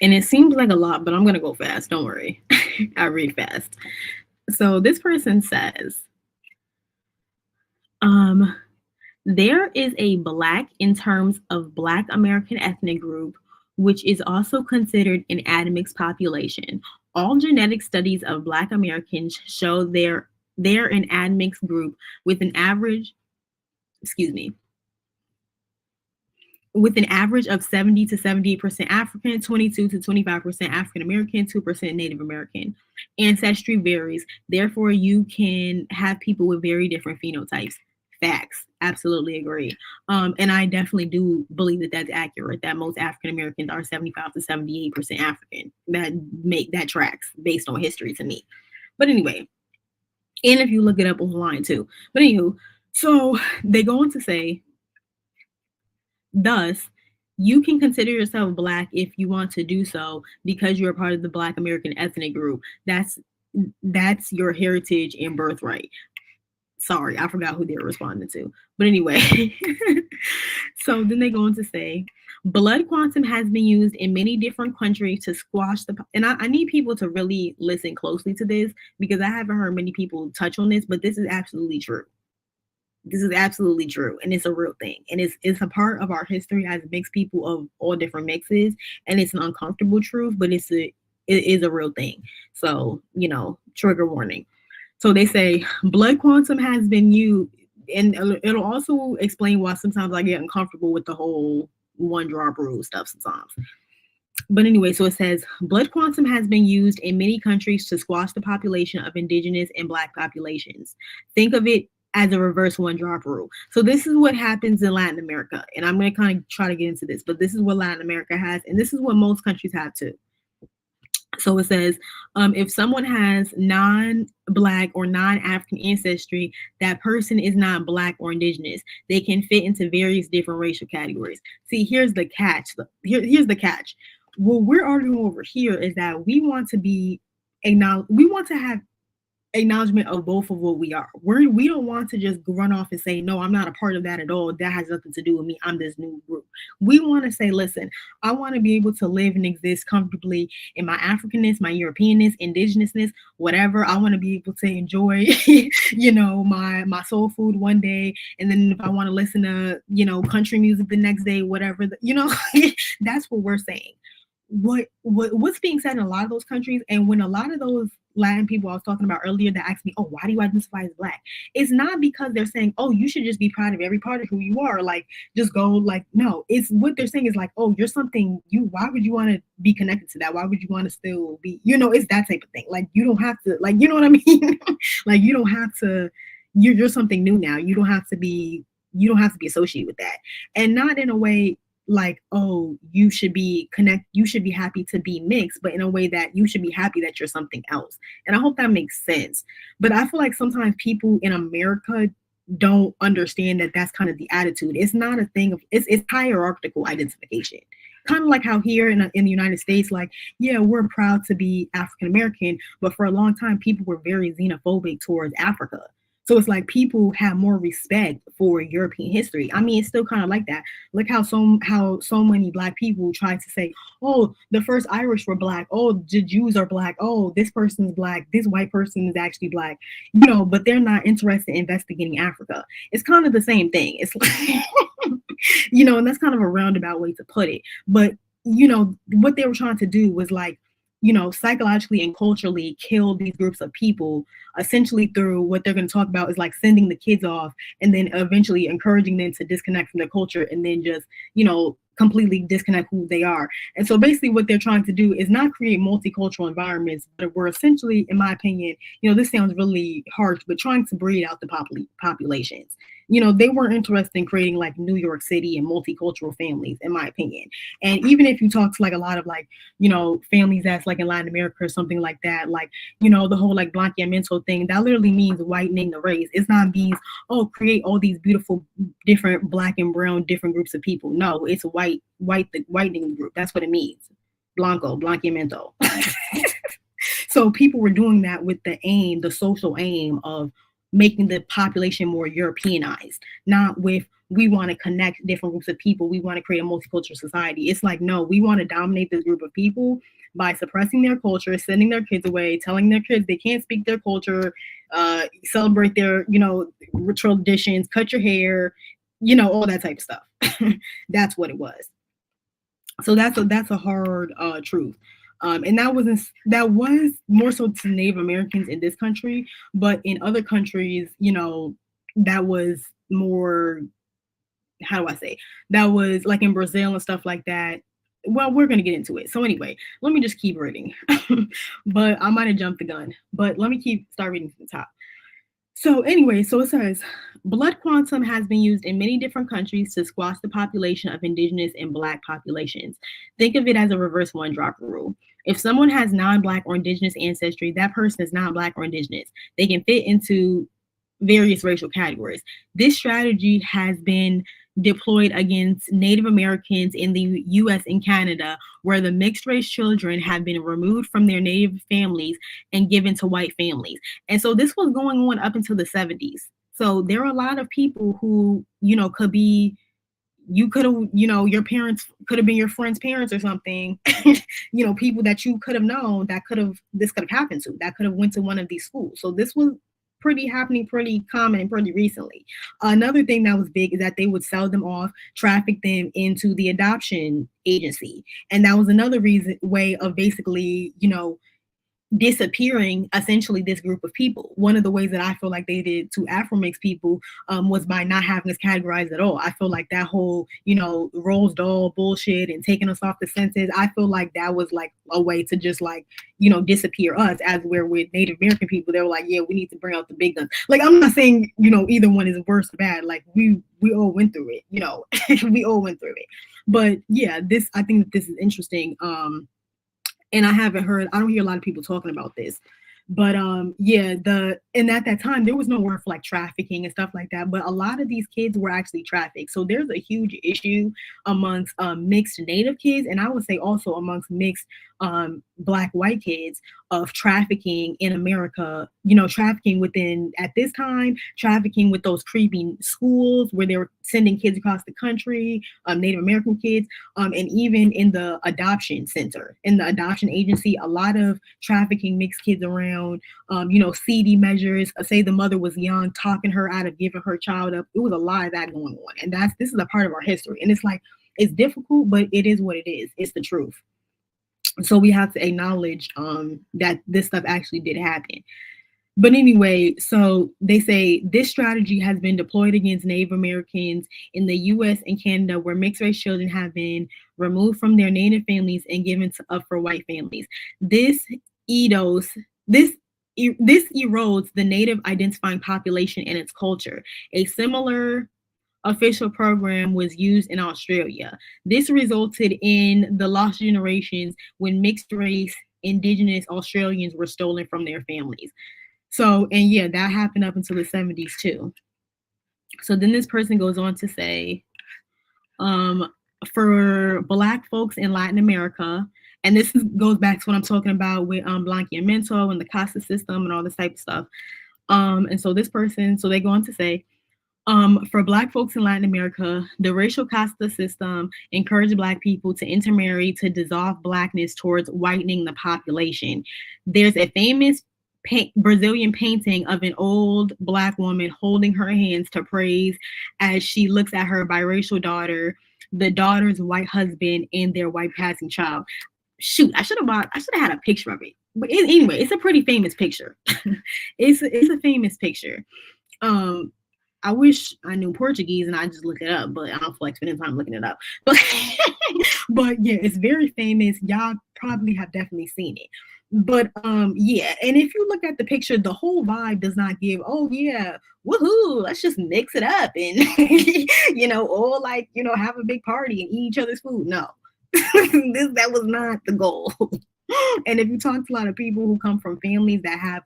And it seems like a lot, but I'm going to go fast. Don't worry. I read fast. So this person says, there is a Black in terms of Black American ethnic group, which is also considered an admixed population. All genetic studies of Black Americans show they're an admixed group with an average, with an average of 70 to 78% African, 22 to 25% African American, 2% Native American. Ancestry varies. Therefore, you can have people with very different phenotypes. Facts. Absolutely agree. And I definitely do believe that that's accurate, that most African Americans are 75 to 78% African. That tracks based on history to me. But anyway, and if you look it up online too. But anywho, so they go on to say, thus, you can consider yourself Black if you want to do so because you're a part of the Black American ethnic group. That's your heritage and birthright. Sorry, I forgot who they're responding to. But anyway, so then they go on to say, blood quantum has been used in many different countries to squash the, and I need people to really listen closely to this because I haven't heard many people touch on this, but this is absolutely true. This is absolutely true, and it's a real thing, and it's a part of our history as mixed people of all different mixes, and it's an uncomfortable truth, but it is a real thing. So, trigger warning. So they say blood quantum has been used, and it'll also explain why sometimes I get uncomfortable with the whole one drop rule stuff sometimes. But anyway, so it says blood quantum has been used in many countries to squash the population of indigenous and Black populations. Think of it as a reverse one drop rule. So this is what happens in Latin America. And I'm going to kind of try to get into this, but this is what Latin America has. And this is what most countries have too. So it says, if someone has non-Black or non-African ancestry, that person is not Black or indigenous. They can fit into various different racial categories. See, here's the catch. Here's the catch. What we're arguing over here is that we want to be acknowledged. We want to have acknowledgement of both of what we are. We don't want to just run off and say, no, I'm not a part of that at all. That has nothing to do with me. I'm this new group. We want to say, listen, I want to be able to live and exist comfortably in my Africanness, my Europeanness, indigenousness, whatever. I want to be able to enjoy, my soul food one day. And then if I want to listen to, country music the next day, whatever, that's what we're saying. What's being said in a lot of those countries, and when a lot of those Latin people I was talking about earlier that asked me, oh, why do you identify as Black? It's not because they're saying, oh, you should just be proud of every part of who you are, like just go, like, no, it's what they're saying is like, oh, you're something, why would you want to be connected to that? Why would you want to still be, it's that type of thing. Like, you don't have to, like, you know what I mean? Like, you don't have to, you're something new now. You don't have to be associated with that. And not in a way like, oh, you should be happy to be mixed, but in a way that you should be happy that you're something else. And I hope that makes sense. But I feel like sometimes people in America don't understand that that's kind of the attitude. It's not a thing of, it's hierarchical identification. Kind of like how here in the United States, like, yeah, we're proud to be African American, but for a long time, people were very xenophobic towards Africa. So it's like people have more respect for European history. I mean, it's still kind of like that. Look how so many Black people try to say, oh, the first Irish were Black. Oh, the Jews are Black. Oh, this person's Black. This white person is actually Black. But they're not interested in investigating Africa. It's kind of the same thing. It's like, and that's kind of a roundabout way to put it. But, what they were trying to do was like, psychologically and culturally kill these groups of people, essentially through what they're going to talk about is like sending the kids off and then eventually encouraging them to disconnect from their culture and then just, completely disconnect who they are. And so basically what they're trying to do is not create multicultural environments, but we're essentially, in my opinion, this sounds really harsh, but trying to breed out the populations. they weren't interested in creating like New York City and multicultural families, in my opinion. And even if you talk to like a lot of like, families that's like in Latin America or something like that, like, the whole like Balanceamento thing, that literally means whitening the race. It's not means, oh, create all these beautiful different black and brown different groups of people. No, it's the whitening group. That's what it means. Blanqueamiento. So people were doing that with the social aim of making the population more Europeanized, not with, we want to connect different groups of people. We want to create a multicultural society. It's like, no, we want to dominate this group of people by suppressing their culture, sending their kids away, telling their kids they can't speak their culture, celebrate their, traditions, cut your hair, all that type of stuff. That's what it was. So that's a hard truth. And that was more so to Native Americans in this country, but in other countries, that was more, how do I say, that was like in Brazil and stuff like that. Well, we're going to get into it. So anyway, let me just keep reading, but I might have jumped the gun, but let me start reading from the top. So anyway, so it says, blood quantum has been used in many different countries to squash the population of indigenous and Black populations. Think of it as a reverse one-drop rule. If someone has non-Black or indigenous ancestry, that person is not Black or indigenous. They can fit into various racial categories. This strategy has been deployed against Native Americans in the US and Canada, where the mixed race children have been removed from their Native families and given to white families. And so this was going on up until the 70s. So there are a lot of people who, could be, you could have, your parents could have been your friend's parents or something, people that you could have known this could have happened to, that could have went to one of these schools. So this was happening pretty common and pretty recently. Another thing that was big is that they would sell them off, traffic them into the adoption agency. And that was another way of basically, disappearing essentially this group of people. One of the ways that I feel like they did to Afro mixed people was by not having us categorized at all. I feel like that whole, Rose doll bullshit and taking us off the census, I feel like that was like a way to just like, disappear us, as where with Native American people, they were like, yeah, we need to bring out the big guns. Like, I'm not saying, either one is worse or bad. Like we all went through it, we all went through it. But yeah, I think that this is interesting. And I don't hear a lot of people talking about this, but and at that time, there was no word for like trafficking and stuff like that, but a lot of these kids were actually trafficked. So there's a huge issue amongst mixed Native kids, and I would say also amongst mixed Black white kids of trafficking in America, trafficking within, at this time, trafficking with those creepy schools where they were sending kids across the country, Native American kids, and even in the adoption center, in the adoption agency, a lot of trafficking mixed kids around, CD measures, say the mother was young, talking her out of giving her child up. It was a lot of that going on. And this is a part of our history. And it's like, it's difficult, but it is what it is. It's the truth. So we have to acknowledge that this stuff actually did happen. But anyway, so they say this strategy has been deployed against Native Americans in the US and Canada, where mixed race children have been removed from their Native families and given up for white families. This erodes the Native identifying population and its culture. A similar official program was used in Australia. This resulted in the lost generations when mixed race Indigenous Australians were stolen from their families. So, and yeah, that happened up until the 70s too. So then this person goes on to say, for Black folks in Latin America, and this goes back to what I'm talking about with Balanceamento and the Casta System and all this type of stuff. And so they go on to say, for Black folks in Latin America, the racial Casta system encouraged Black people to intermarry to dissolve Blackness towards whitening the population. There's a famous Brazilian painting of an old Black woman holding her hands to praise as she looks at her biracial daughter, the daughter's white husband, and their white passing child. Shoot, I should have had a picture of it. But anyway, it's a pretty famous picture. It's a famous picture. I wish I knew Portuguese and I just look it up, but I don't feel like spending time looking it up. But yeah, it's very famous. Y'all probably have definitely seen it. But yeah, and if you look at the picture, the whole vibe does not give, oh yeah, woohoo, let's just mix it up and all like, have a big party and eat each other's food. No. That was not the goal. And if you talk to a lot of people who come from families that have,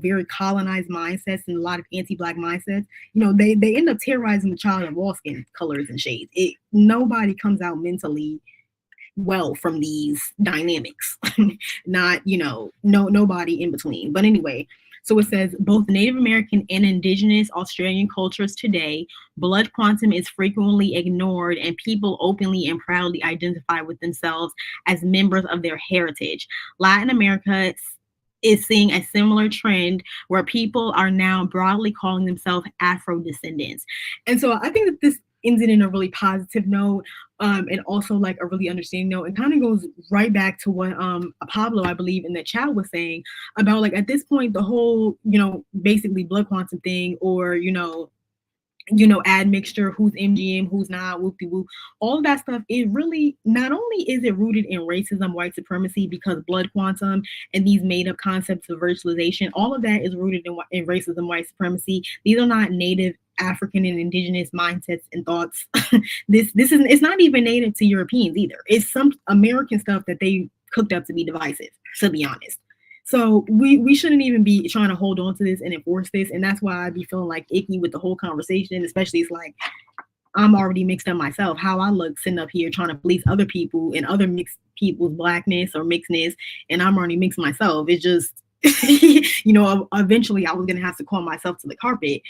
very colonized mindsets and a lot of anti-Black mindsets, they end up terrorizing the child of all skin colors and shades. Nobody comes out mentally well from these dynamics. Not, nobody in between. But anyway, so it says both Native American and Indigenous Australian cultures today, blood quantum is frequently ignored and people openly and proudly identify with themselves as members of their heritage. Latin America is seeing a similar trend where people are now broadly calling themselves Afro descendants. And so I think that this ends it in a really positive note, and also like a really understanding note, and kind of goes right back to what Pablo, I believe, in the chat was saying about like at this point the whole basically blood quantum thing, or admixture, who's MGM, who's not, whoop-de-whoop, all of that stuff is really, not only is it rooted in racism, white supremacy, because blood quantum and these made-up concepts of virtualization, all of that is rooted in racism, white supremacy. These are not native African and indigenous mindsets and thoughts. It's not even native to Europeans either. It's some American stuff that they cooked up to be divisive, to be honest. So we shouldn't even be trying to hold on to this and enforce this. And that's why I be feeling like icky with the whole conversation, especially it's like I'm already mixed up myself. How I look sitting up here trying to police other people and other mixed people's Blackness or mixedness, and I'm already mixed myself. It's just, eventually I was going to have to call myself to the carpet,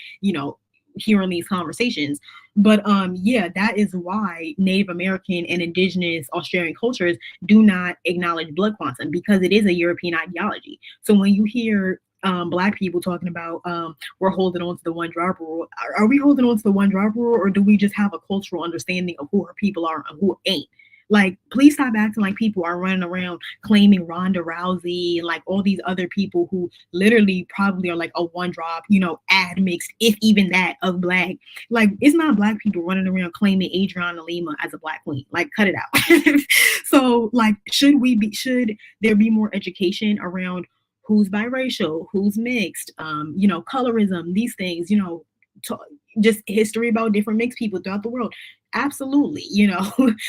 hearing these conversations. But yeah, that is why Native American and Indigenous Australian cultures do not acknowledge blood quantum, because it is a European ideology. So when you hear Black people talking about we're holding on to the one drop rule, are we holding on to the one drop rule, or do we just have a cultural understanding of who our people are and who ain't? Like, please stop acting like people are running around claiming Ronda Rousey and like all these other people who literally probably are like a one drop, admixed, if even that, of Black. Like, it's not Black people running around claiming 𝙀𝙢𝙢𝙢𝙢 as a Black queen. Like, cut it out. So, like, should there be more education around who's biracial, who's mixed, colorism, these things, just history about different mixed people throughout the world? Absolutely.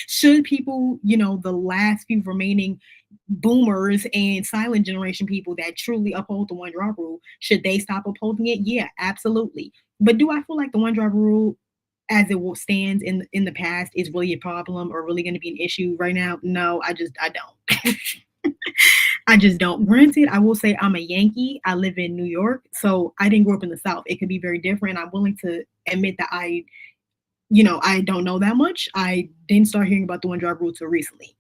Should people, the last few remaining boomers and silent generation people that truly uphold the one drop rule, should they stop upholding it? Yeah, absolutely. But do I feel like the one drop rule as it will stand in the past is really a problem or really going to be an issue right now? No, I don't. I just don't. Granted, I will say I'm a Yankee. I live in New York, so I didn't grow up in the South. It could be very different. I'm willing to admit that I don't know that much. I didn't start hearing about the one drop rule till recently.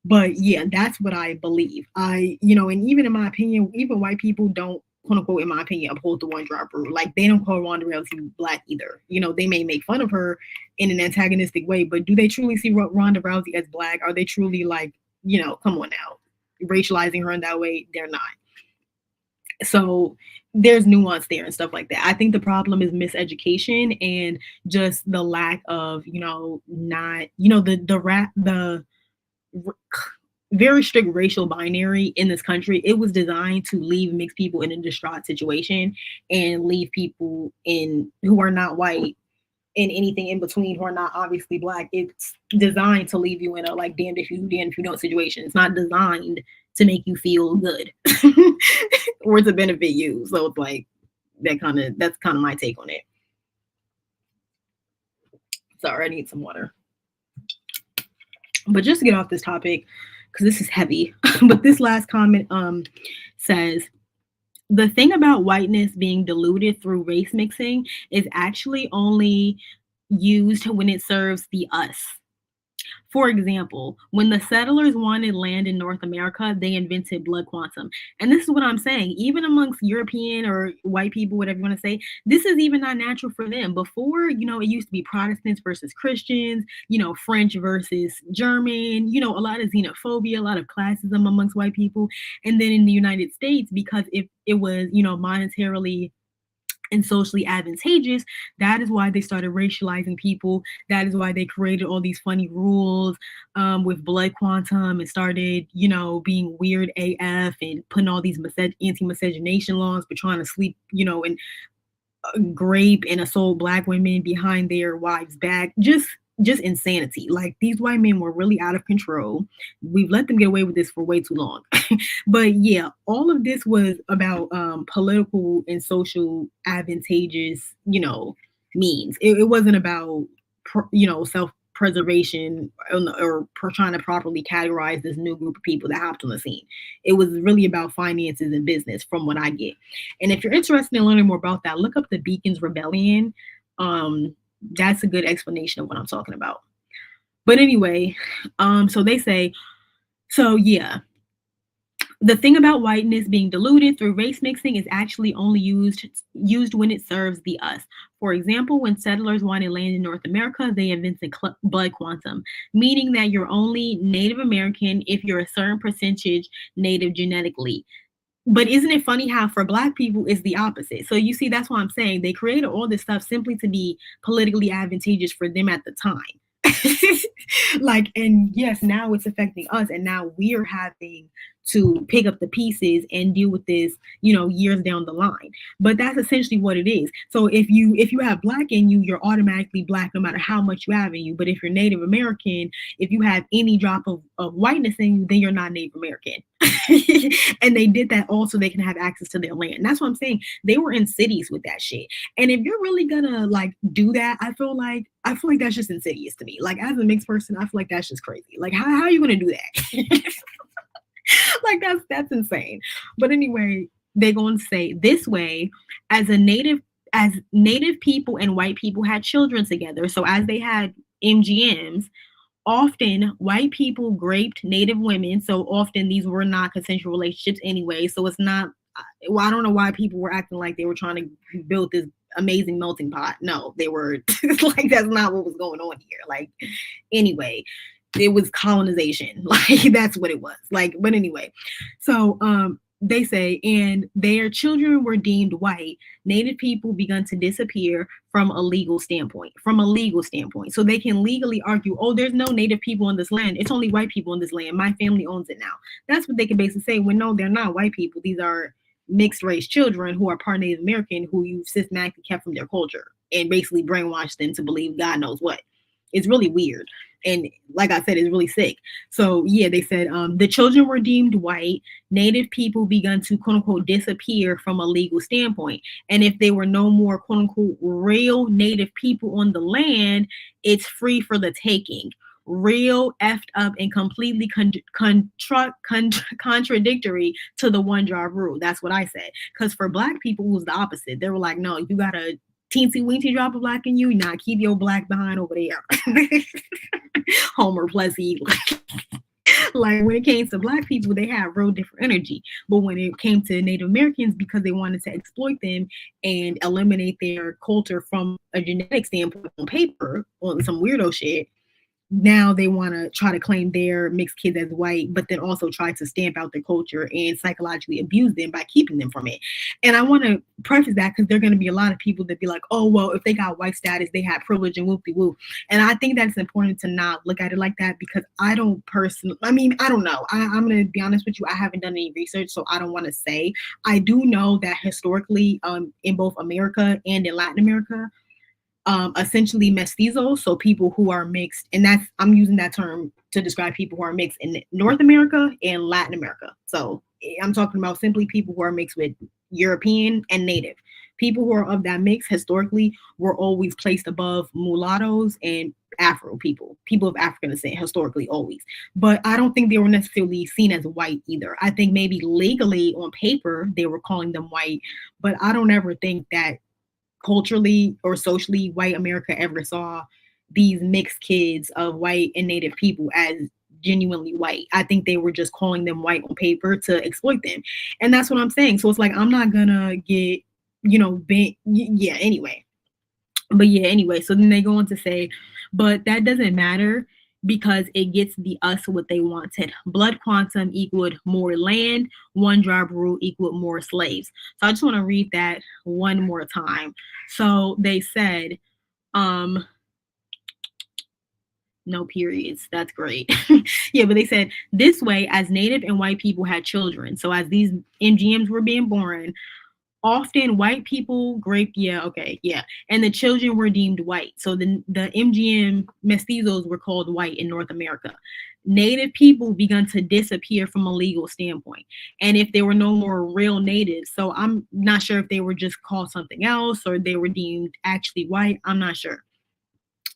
But yeah, that's what I believe. And even in my opinion, even white people don't, quote unquote, in my opinion, uphold the one drop rule. Like, they don't call Ronda Rousey Black either. They may make fun of her in an antagonistic way, but do they truly see Ronda Rousey as Black? Are they truly like, come on now, racializing her in that way? They're not. So there's nuance there and stuff like that. I think the problem is miseducation and just the lack of, not, the very strict racial binary in this country. It was designed to leave mixed people in a distraught situation and leave people who are not white and anything in between who are not obviously Black. It's designed to leave you in a like damned if you do, damned if you don't situation. It's not designed to make you feel good or to benefit you. So it's like that's kind of my take on it. Sorry, I need some water. But just to get off this topic, because this is heavy, but this last comment says, the thing about whiteness being diluted through race mixing is actually only used when it serves the us. For example, when the settlers wanted land in North America, they invented blood quantum. And this is what I'm saying, even amongst European or white people, whatever you want to say, this is even not natural for them. Before, it used to be Protestants versus Christians, French versus German, a lot of xenophobia, a lot of classism amongst white people. And then in the United States, because if it was, monetarily and socially advantageous. That is why they started racializing people. That is why they created all these funny rules with blood quantum and started, being weird AF and putting all these anti-miscegenation laws for trying to sleep, and grape and assault Black women behind their wives' back. Just insanity. Like, these white men were really out of control. We've let them get away with this for way too long. But yeah, all of this was about political and social advantageous, means. It wasn't about, self-preservation or trying to properly categorize this new group of people that hopped on the scene. It was really about finances and business, from what I get. And if you're interested in learning more about that, look up the Beacons Rebellion. That's a good explanation of what I'm talking about. But anyway, so they say, so yeah, the thing about whiteness being diluted through race mixing is actually only used when it serves the us. For example, when settlers wanted land in North America, they invented blood quantum, meaning that you're only Native American if you're a certain percentage Native genetically. But isn't it funny how for Black people it's the opposite? So you see, that's why I'm saying they created all this stuff simply to be politically advantageous for them at the time. And yes, now it's affecting us, and now we're having to pick up the pieces and deal with this, years down the line. But that's essentially what it is. So if you have Black in you, you're automatically Black no matter how much you have in you. But if you're Native American, if you have any drop of whiteness in you, then you're not Native American. And they did that all so they can have access to their land. And that's what I'm saying. They were in cities with that shit. And if you're really gonna do that, I feel like that's just insidious to me. Like, as a mixed person, I feel like that's just crazy. Like, how are you gonna do that? Like, that's insane. But anyway, they're going to say this way, as native people and white people had children together. So as they had MGMs, often white people raped Native women. So often these were not consensual relationships anyway. So it's not, I don't know why people were acting like they were trying to build this amazing melting pot. No, they were like, that's not what was going on here. Like, anyway, it was colonization. Like, that's what it was. Like, but anyway, so they say, and their children were deemed white. Native people begun to disappear from a legal standpoint. So they can legally argue, oh, there's no Native people on this land. It's only white people on this land. My family owns it now. That's what they can basically say. When no, they're not white people. These are mixed race children who are part Native American, who you've systematically kept from their culture and basically brainwashed them to believe God knows what. It's really weird. And like I said, it's really sick. So yeah, they said the children were deemed white. Native people begun to quote unquote disappear from a legal standpoint. And if they were no more quote unquote real Native people on the land, it's free for the taking. Real, effed up, and completely contradictory to the one job rule. That's what I said. Because for Black people, it was the opposite. They were like, no, you gotta teensy weensy drop of Black in you, not keep your Black behind over there. Homer Plessy. Like, when it came to Black people, they had real different energy. But when it came to Native Americans, because they wanted to exploit them and eliminate their culture from a genetic standpoint on paper, on some weirdo shit, now they want to try to claim their mixed kids as white, but then also try to stamp out their culture and psychologically abuse them by keeping them from it. And I want to preface that because there are going to be a lot of people that be like, oh, well, if they got white status, they have privilege and whoop-de-whoop. And I think that's important to not look at it like that, because I don't know. I'm going to be honest with you. I haven't done any research, so I don't want to say. I do know that historically, in both America and in Latin America, essentially mestizos, so people who are mixed, and I'm using that term to describe people who are mixed in North America and Latin America. So I'm talking about simply people who are mixed with European and Native. People who are of that mix historically were always placed above mulattoes and Afro people of African descent, historically always. But I don't think they were necessarily seen as white either. I think maybe legally on paper they were calling them white, but I don't ever think that culturally or socially white America ever saw these mixed kids of white and Native people as genuinely white. I think they were just calling them white on paper to exploit them. And that's what I'm saying. So it's like, I'm not gonna get, bent. Yeah, anyway. But yeah, anyway, so then they go on to say, but that doesn't matter. because it gets the us what they wanted. Blood quantum equaled more land. One job rule equaled more slaves. So I just want to read that one more time. So they said, no periods. That's great. Yeah, but they said this way, as Native and white people had children. So as these MGMs were being born, often white people and the children were deemed white. So the MGM mestizos were called white in North America. Native people began to disappear from a legal standpoint. And if there were no more real natives, so I'm not sure if they were just called something else or they were deemed actually white, I'm not sure.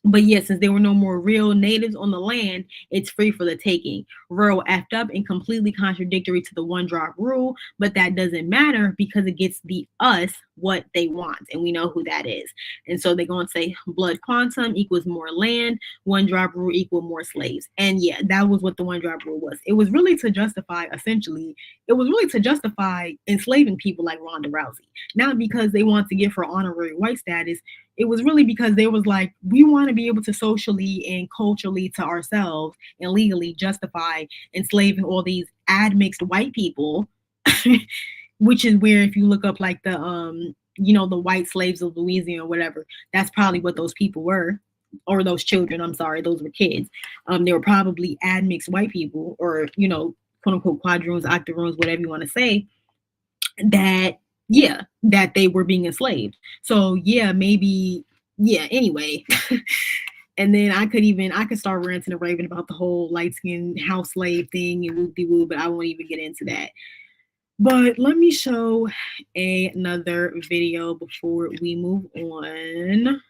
But yes, since there were no more real natives on the land, it's free for the taking. Rural effed up and completely contradictory to the one drop rule, but that doesn't matter because it gets the us what they want, and we know who that is. And so they're going to say blood quantum equals more land, one drop rule equal more slaves. And yeah, that was what the one drop rule was. It was really to justify, essentially, enslaving people like Ronda Rousey. Not because they want to give her honorary white status. It was really because they was like, we want to be able to socially and culturally to ourselves and legally justify enslaving all these admixed white people, which is where if you look up like the the white slaves of Louisiana or whatever, that's probably what those people were, or those children. I'm sorry, those were kids. They were probably admixed white people, or quote unquote quadroons, octoroons, whatever you want to say. That they were being enslaved. So anyway. And then I could start ranting and raving about the whole light-skinned house slave thing and whoop-de-woo, but I won't even get into that. But let me show another video before we move on.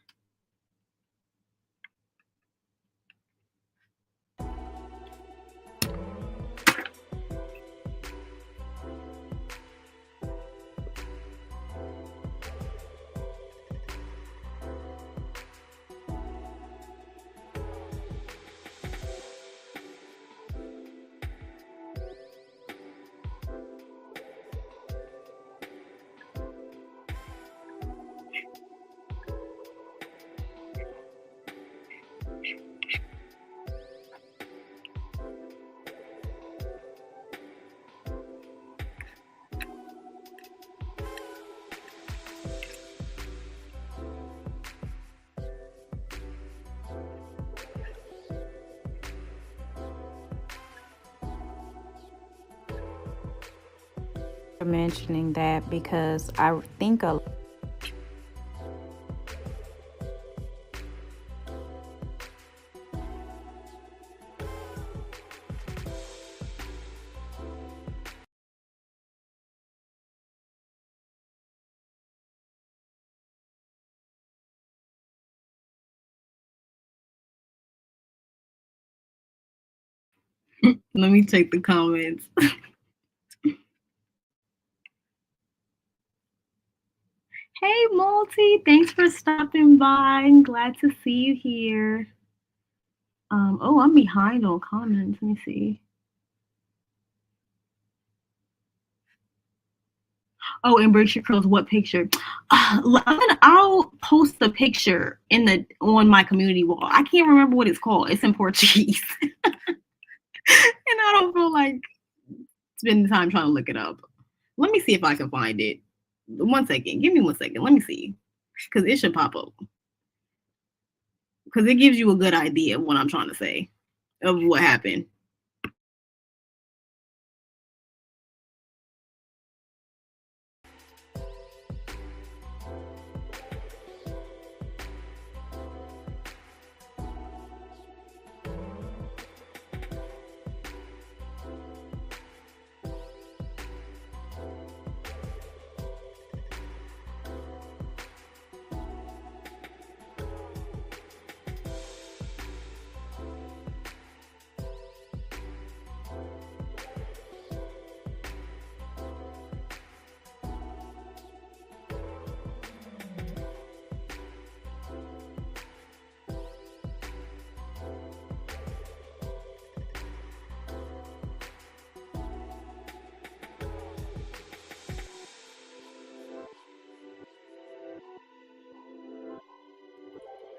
Mentioning that because I think let me take the comments. Hey, Multi, thanks for stopping by. I'm glad to see you here. I'm behind on comments. Let me see. Oh, and Biracial CREOLS, what picture? I'll post the picture on my community wall. I can't remember what it's called. It's in Portuguese. And I don't feel like spending time trying to look it up. Let me see if I can find it. 1 second. Give me 1 second. Let me see. Because it should pop up. Because it gives you a good idea of what I'm trying to say, of what happened.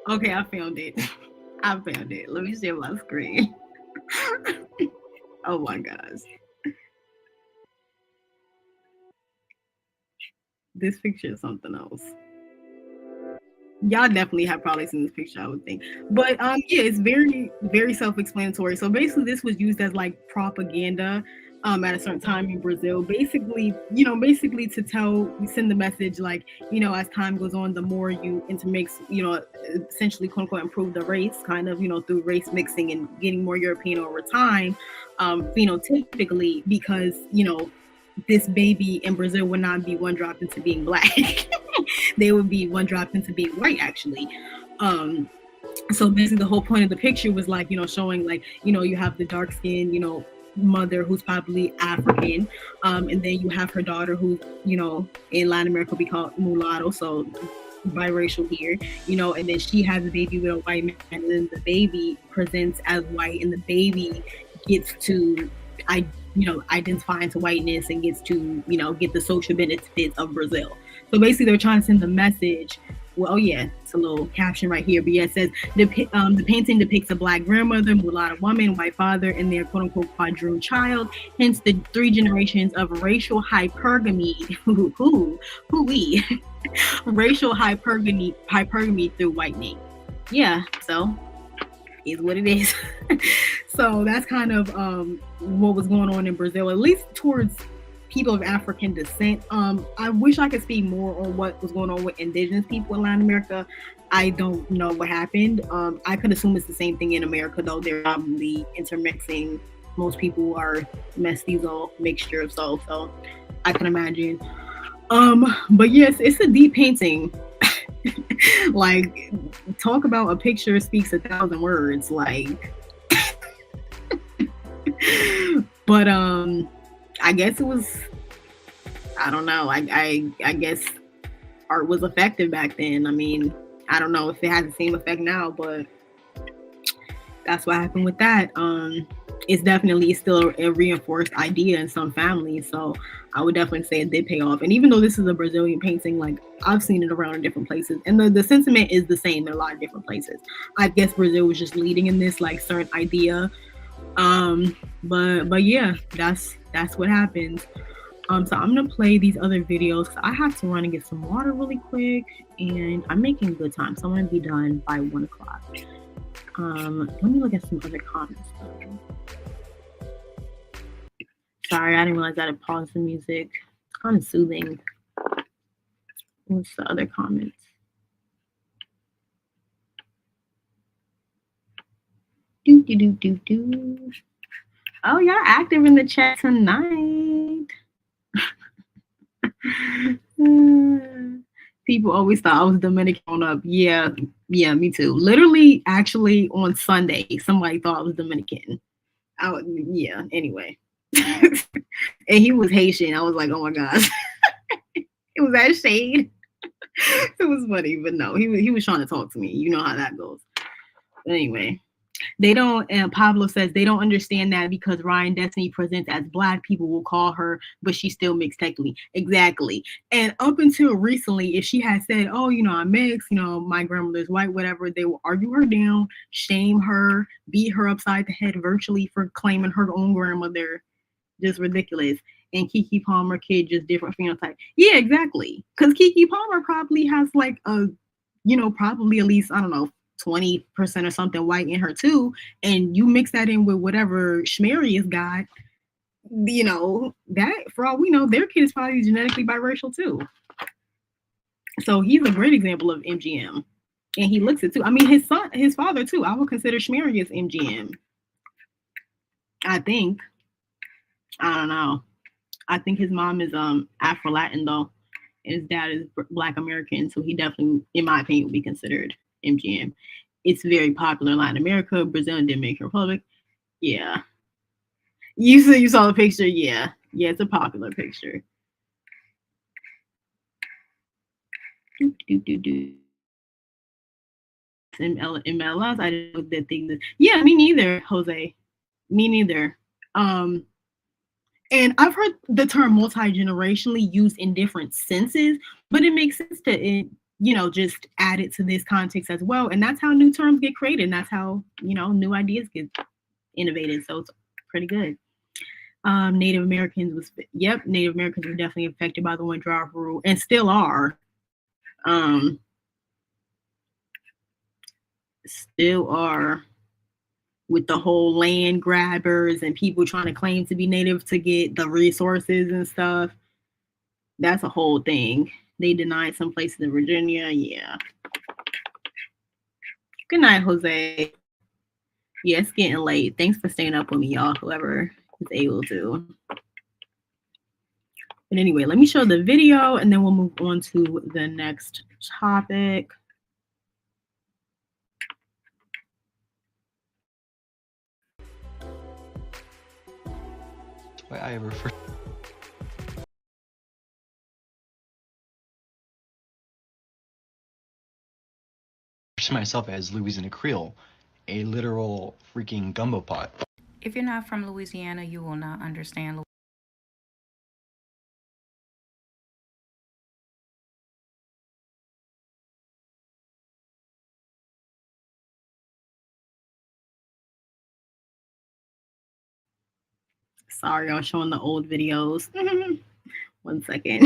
Okay, I found it. I found it. Let me share my screen. Oh my gosh. This picture is something else. Y'all definitely have probably seen this picture, I would think. But yeah, it's very, very self-explanatory. So basically this was used as like propaganda at a certain time in Brazil. Basically, basically to send the message like, as time goes on, the more you intermix, essentially quote unquote improve the race, kind of, through race mixing and getting more European over time, phenotypically, because, this baby in Brazil would not be one dropped into being black. They would be one dropped into being white, actually. So basically the whole point of the picture was like, showing like, you have the dark skin, mother who's probably African, and then you have her daughter who, in Latin America we call mulatto, so biracial here, and then she has a baby with a white man, and then the baby presents as white, and the baby gets to identify into whiteness and gets to, get the social benefits of Brazil. So basically they're trying to send the message. Well, yeah, it's a little caption right here, but yeah, it says the painting depicts a black grandmother, mulatto woman, white father, and their quote unquote quadroon child. Hence the 3 generations of racial hypergamy. We racial hypergamy through whitening. Yeah, so is what it is. So that's kind of what was going on in Brazil, at least towards people of African descent. I wish I could speak more on what was going on with indigenous people in Latin America. I don't know what happened. I could assume it's the same thing in America, though they're probably intermixing. Most people are mestizo, mixture of so I can imagine. But yes, it's a deep painting. Like, talk about a picture speaks 1,000 words, like. But I guess it was, I don't know, I guess art was effective back then. I mean, I don't know if it has the same effect now, but that's what happened with that. It's definitely still a reinforced idea in some families, so I would definitely say it did pay off. And even though this is a Brazilian painting, like, I've seen it around in different places, and the sentiment is the same in a lot of different places. I guess Brazil was just leading in this like certain idea. But yeah, that's what happens. So I'm gonna play these other videos. I have to run and get some water really quick, and I'm making good time, so I'm gonna be done by 1 o'clock. Let me look at some other comments though. Sorry, I didn't realize I had to pause the music. It's kind of soothing. What's the other comments? Do. Oh, y'all active in the chat tonight. People always thought I was Dominican on up. Yeah, me too. Literally, actually, on Sunday, somebody thought I was Dominican. Yeah, anyway. And he was Haitian. I was like, oh my gosh. It was that shade. It was funny, but no, he was trying to talk to me. You know how that goes. But anyway. They don't, and Pablo says they don't understand that because Ryan Destiny presents as black, people will call her, but she's still mixed technically. Exactly. And up until recently, if she had said, oh, I'm mixed, my grandmother's white, whatever, they will argue her down, shame her, beat her upside the head virtually for claiming her own grandmother. Just ridiculous. And Kiki Palmer kid, just different phenotype. Yeah, exactly. Because Kiki Palmer probably has like a, probably at least, I don't know, 20% or something white in her too, and you mix that in with whatever Schmarius got, that for all we know, their kid is probably genetically biracial too. So he's a great example of MGM, and he looks it too. I mean, his father too. I would consider Schmarius MGM. I think. I don't know. I think his mom is Afro Latin though, and his dad is Black American, so he definitely, in my opinion, would be considered MGM. It's very popular in Latin America, Brazil, and Dominican Republic. Yeah. You saw the picture? Yeah. Yeah, it's a popular picture. In MLS, I didn't know that thing. Yeah, me neither, Jose. Me neither. And I've heard the term multi-generationally used in different senses, but it makes sense to it. you know, just added to this context as well. And that's how new terms get created. And that's how, you know, new ideas get innovated. So it's pretty good. Native Americans was, Native Americans were definitely affected by the one-drop rule and still are. Still are, with the whole land grabbers and people trying to claim to be native to get the resources and stuff. That's a whole thing. They denied some places in Virginia. Yeah. Good night, Jose. Yeah, it's getting late. Thanks for staying up with me, y'all, whoever is able to. But anyway, let me show the video and then we'll move on to the next topic. That's why I refer to myself as Louisiana Creole, a literal freaking gumbo pot. If you're not from Louisiana, you will not understand. Sorry, I was showing the old videos. 1 second.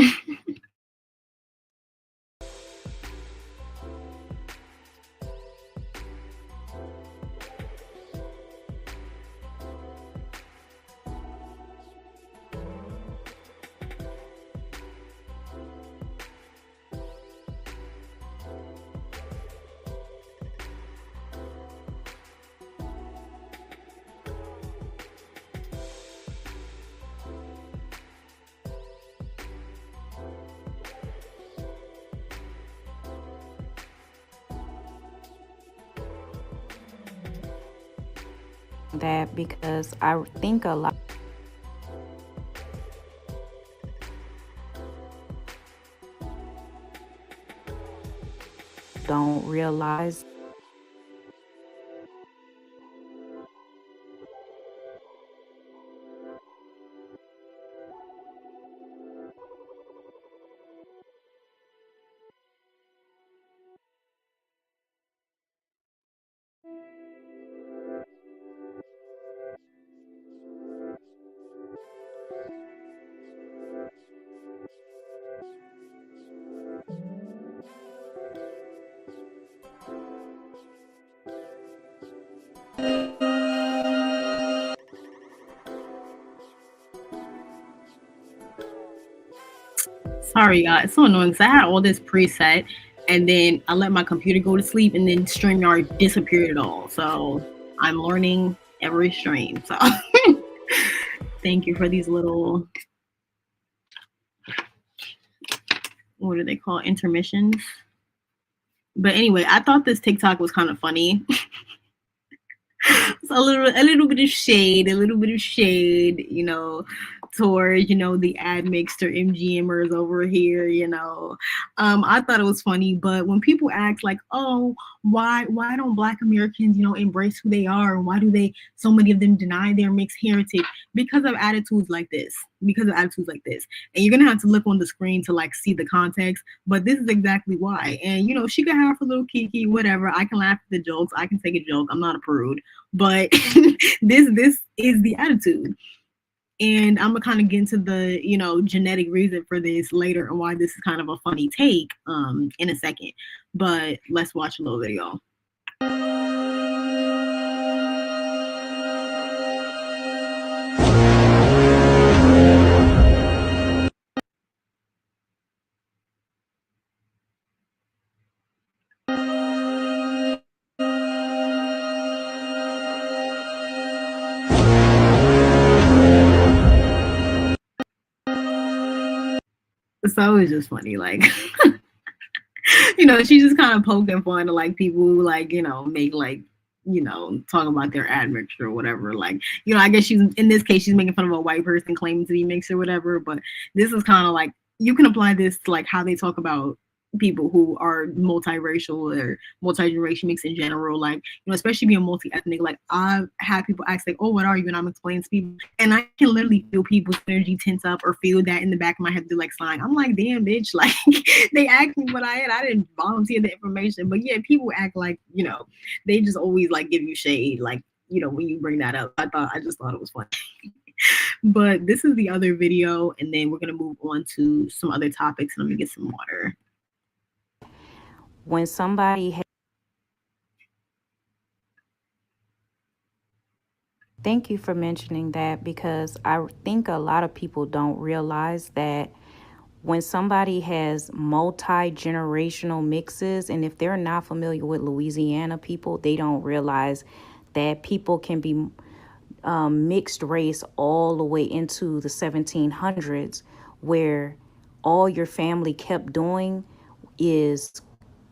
That because I think a lot don't realize Sorry, y'all. It's so annoying because I had all this preset and then I let my computer go to sleep and then StreamYard disappeared it all. So I'm learning every stream. So thank you for these little, what do they call, intermissions? But anyway, I thought this TikTok was kind of funny. So a little bit of shade, you know, towards, you know, the admixed or MGMers over here, you know. I thought it was funny, but when people ask like, oh, why don't Black Americans, you know, embrace who they are? And why do so many of them deny their mixed heritage? Because of attitudes like this. And you're gonna have to look on the screen to like see the context, but this is exactly why. And you know, she can have her little kiki, whatever. I can laugh at the jokes, I can take a joke, I'm not a prude, but this is the attitude. And I'm gonna kind of get into the, you know, genetic reason for this later and why this is kind of a funny take in a second. But let's watch a little video. So it was just funny, like, you know, she's just kind of poking fun to like people who like, you know, make like, you know, talk about their admixture or whatever. Like, you know, I guess she's, in this case, she's making fun of a white person claiming to be mixed or whatever. But this is kind of like, you can apply this to like how they talk about people who are multiracial or multi-generation mix in general, like, you know, especially being multi-ethnic. Like, I've had people ask, like, oh, what are you? And I'm explaining to people, and I can literally feel people's energy tense up or feel that in the back of my head, they're like, sign. I'm like, damn, bitch. Like, they asked me what I didn't volunteer the information. But yeah, people act like, you know, they just always like give you shade, like, you know, when you bring that up. I just thought it was funny. But this is the other video, and then we're gonna move on to some other topics. Let me get some water. When somebody thank you for mentioning that, because I think a lot of people don't realize that when somebody has multi-generational mixes, and if they're not familiar with Louisiana people, they don't realize that people can be mixed race all the way into the 1700s, where all your family kept doing is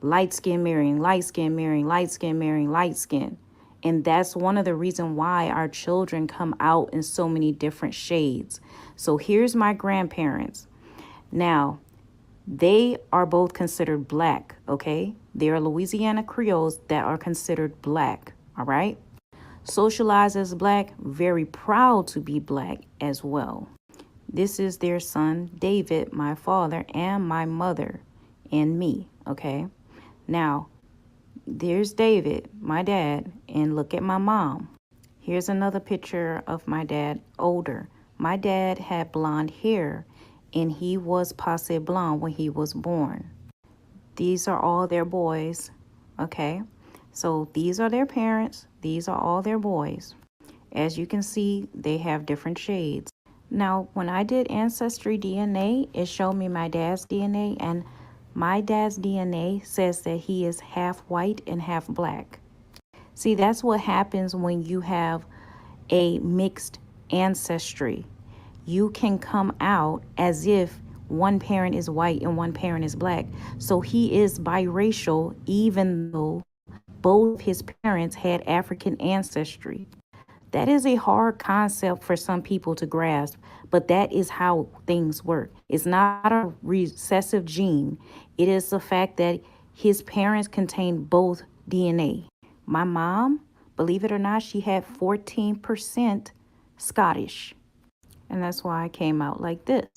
light skin marrying light skin, marrying light skin, marrying light skin. And that's one of the reasons why our children come out in so many different shades. So here's my grandparents. Now, they are both considered black, okay? They are Louisiana Creoles that are considered black, all right? Socialized as black, very proud to be black as well. This is their son, David, my father, and my mother, and me, okay? Now, there's David, my dad, and look at my mom. Here's another picture of my dad, older. My dad had blonde hair, and he was passé blonde when he was born. These are all their boys, okay? So these are their parents. These are all their boys. As you can see, they have different shades. Now, when I did Ancestry DNA, it showed me my dad's DNA, and my dad's DNA says that he is half white and half black. See, that's what happens when you have a mixed ancestry. You can come out as if one parent is white and one parent is black. So he is biracial, even though both his parents had African ancestry. That is a hard concept for some people to grasp, but that is how things work. It's not a recessive gene. It is the fact that his parents contain both DNA. My mom, believe it or not, she had 14% Scottish. And that's why I came out like this.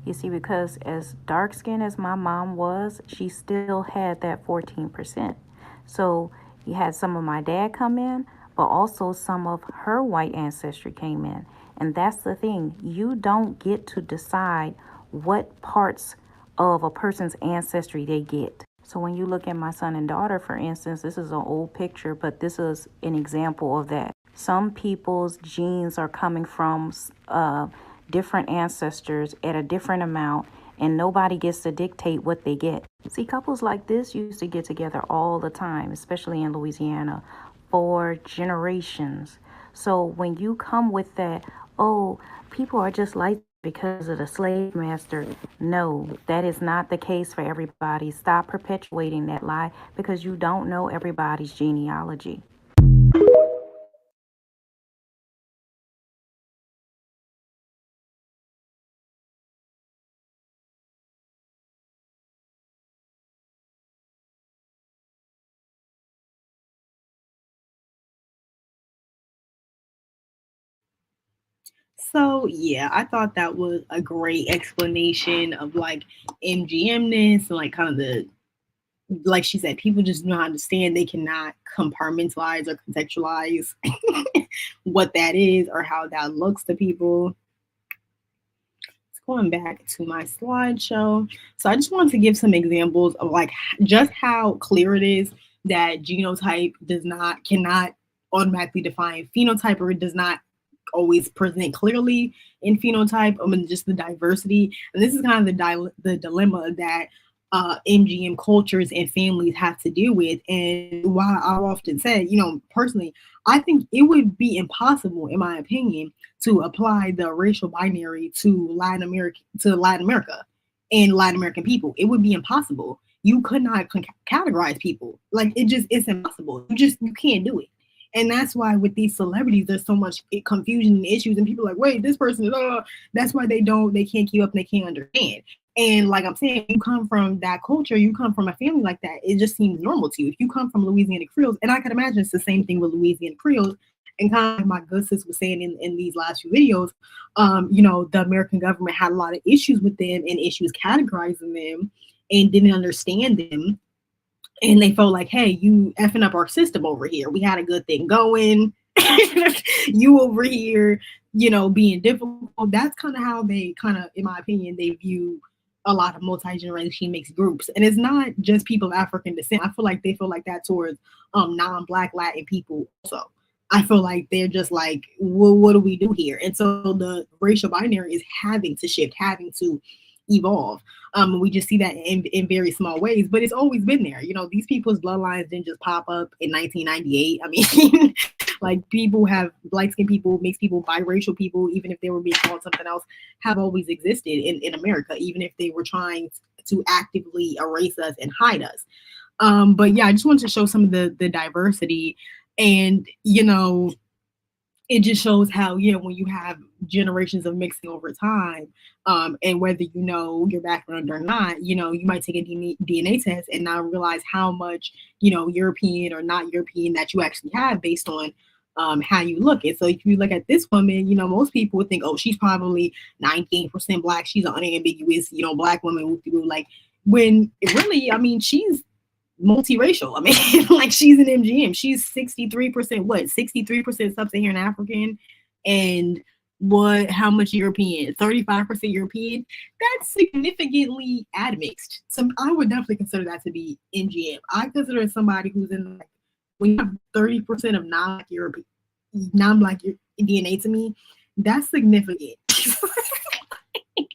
You see, because as dark skinned as my mom was, she still had that 14%. So you had some of my dad come in, but also some of her white ancestry came in. And that's the thing. You don't get to decide what parts of a person's ancestry they get. So when you look at my son and daughter, for instance, this is an old picture, but this is an example of that. Some people's genes are coming from different ancestors at a different amount, and nobody gets to dictate what they get. See, couples like this used to get together all the time, especially in Louisiana, for generations. So when you come with that, oh, people are just like because of the slave master, no, that is not the case for everybody. Stop perpetuating that lie, because you don't know everybody's genealogy. So yeah, I thought that was a great explanation of like MGMness and like kind of the, like she said, people just do not understand. They cannot compartmentalize or contextualize what that is or how that looks to people. Going back to my slideshow. So I just wanted to give some examples of like just how clear it is that genotype cannot automatically define phenotype, or it does not always present clearly in phenotype. I mean, just the diversity. And this is kind of the dilemma that MGM cultures and families have to deal with. And why I've often said, you know, personally, I think it would be impossible, in my opinion, to apply the racial binary to Latin America and Latin American people. It would be impossible. You could not categorize people. Like it's impossible. You can't do it. And that's why with these celebrities, there's so much confusion and issues, and people are like, wait, this person is, that's why they can't keep up and they can't understand. And like I'm saying, you come from that culture, you come from a family like that, it just seems normal to you. If you come from Louisiana Creoles, and I can imagine it's the same thing with Louisiana Creoles, and kind of like my good sis was saying in these last few videos, you know, the American government had a lot of issues with them and issues categorizing them and didn't understand them. And they felt like, hey, you effing up our system over here. We had a good thing going. You over here, you know, being difficult. That's kind of how they kind of, in my opinion, they view a lot of multi-generation mixed groups. And it's not just people of African descent. I feel like they feel like that towards non-Black Latin people also. I feel like they're just like, well, what do we do here? And so the racial binary is having to shift, having to evolve. We just see that in very small ways, but it's always been there. You know, these people's bloodlines didn't just pop up in 1998. I mean, like people have light-skinned people, mixed people, biracial people, even if they were being called something else, have always existed in America, even if they were trying to actively erase us and hide us. But yeah, I just wanted to show some of the diversity, and you know, it just shows how, you know, when you have generations of mixing over time, and whether you know your background or not, you know, you might take a DNA test and not realize how much, you know, European or not European that you actually have based on how you look. And so if you look at this woman, you know, most people would think, oh, she's probably 98% Black. She's an unambiguous, you know, Black woman. Like, when really, I mean, she's multiracial. I mean, like, she's an MGM. She's 63%, what, 63% sub-Saharan African, and how much European? 35% European. That's significantly admixed. So I would definitely consider that to be MGM. I consider somebody who's in, like, when you have 30% of non-Black European, non-Black DNA, to me, that's significant.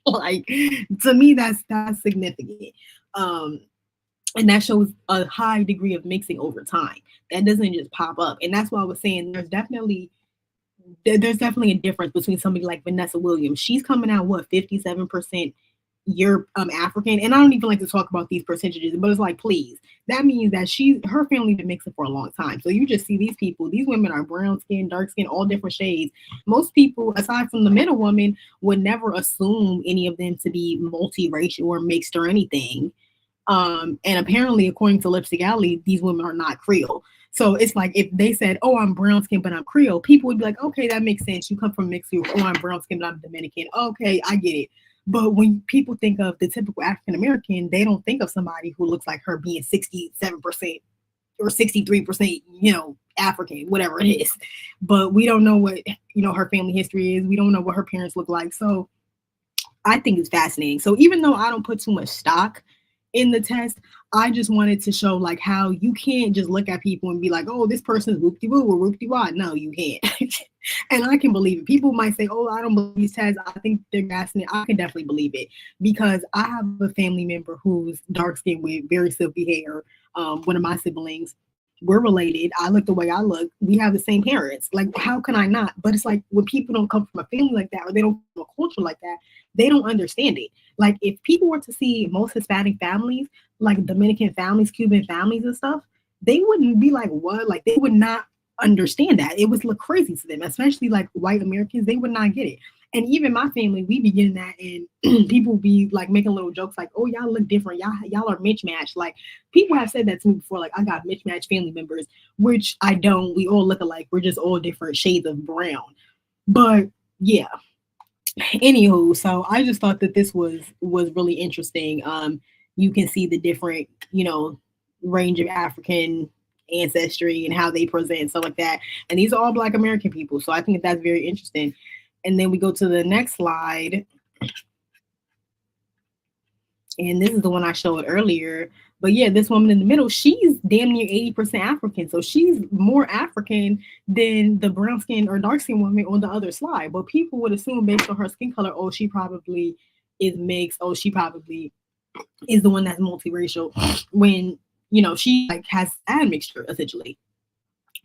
Like, to me, that's significant. And that shows a high degree of mixing over time. That doesn't just pop up. And that's why I was saying there's definitely a difference between somebody like Vanessa Williams. She's coming out, what, 57% African. And I don't even like to talk about these percentages, but it's like, please. That means that her family been mixing for a long time. So you just see these people, these women are brown skin, dark skin, all different shades. Most people, aside from the middle woman, would never assume any of them to be multiracial or mixed or anything. And apparently, according to Lipstick Alley, these women are not Creole. So it's like, if they said, oh, I'm brown skin, but I'm Creole, people would be like, okay, that makes sense. You come from mixed group. Oh, I'm brown skin, but I'm Dominican. Okay, I get it. But when people think of the typical African American, they don't think of somebody who looks like her being 67% or 63%, you know, African, whatever it is. But we don't know what, you know, her family history is. We don't know what her parents look like. So I think it's fascinating. So even though I don't put too much stock in the test, I just wanted to show like how you can't just look at people and be like, oh, this person's whoop-de-woo or whoop-de-wah. No, you can't. And I can believe it. People might say, oh, I don't believe these tests. I think they're gassing it. I can definitely believe it, because I have a family member who's dark skinned with very silky hair. One of my siblings, we're related. I look the way I look. We have the same parents. Like, how can I not? But it's like, when people don't come from a family like that, or they don't come from a culture like that, they don't understand it. Like, if people were to see most Hispanic families, like Dominican families, Cuban families and stuff, they wouldn't be like, what? Like, they would not understand that. It would look crazy to them, especially like white Americans. They would not get it. And even my family, we be getting that, and people be like making little jokes like, oh, y'all look different. Y'all are mismatched. Like, people have said that to me before. Like, I got mismatched family members, which I don't. We all look alike. We're just all different shades of brown. But yeah. Anywho, so I just thought that this was really interesting. You can see the different, you know, range of African ancestry and how they present, stuff like that. And these are all Black American people. So I think that's very interesting. And then we go to the next slide. And this is the one I showed earlier. But yeah, this woman in the middle, she's damn near 80% African. So she's more African than the brown skin or dark skin woman on the other slide. But people would assume, based on her skin color, oh, she probably is mixed. Oh, she probably is the one that's multiracial, when, you know, she like has admixture essentially.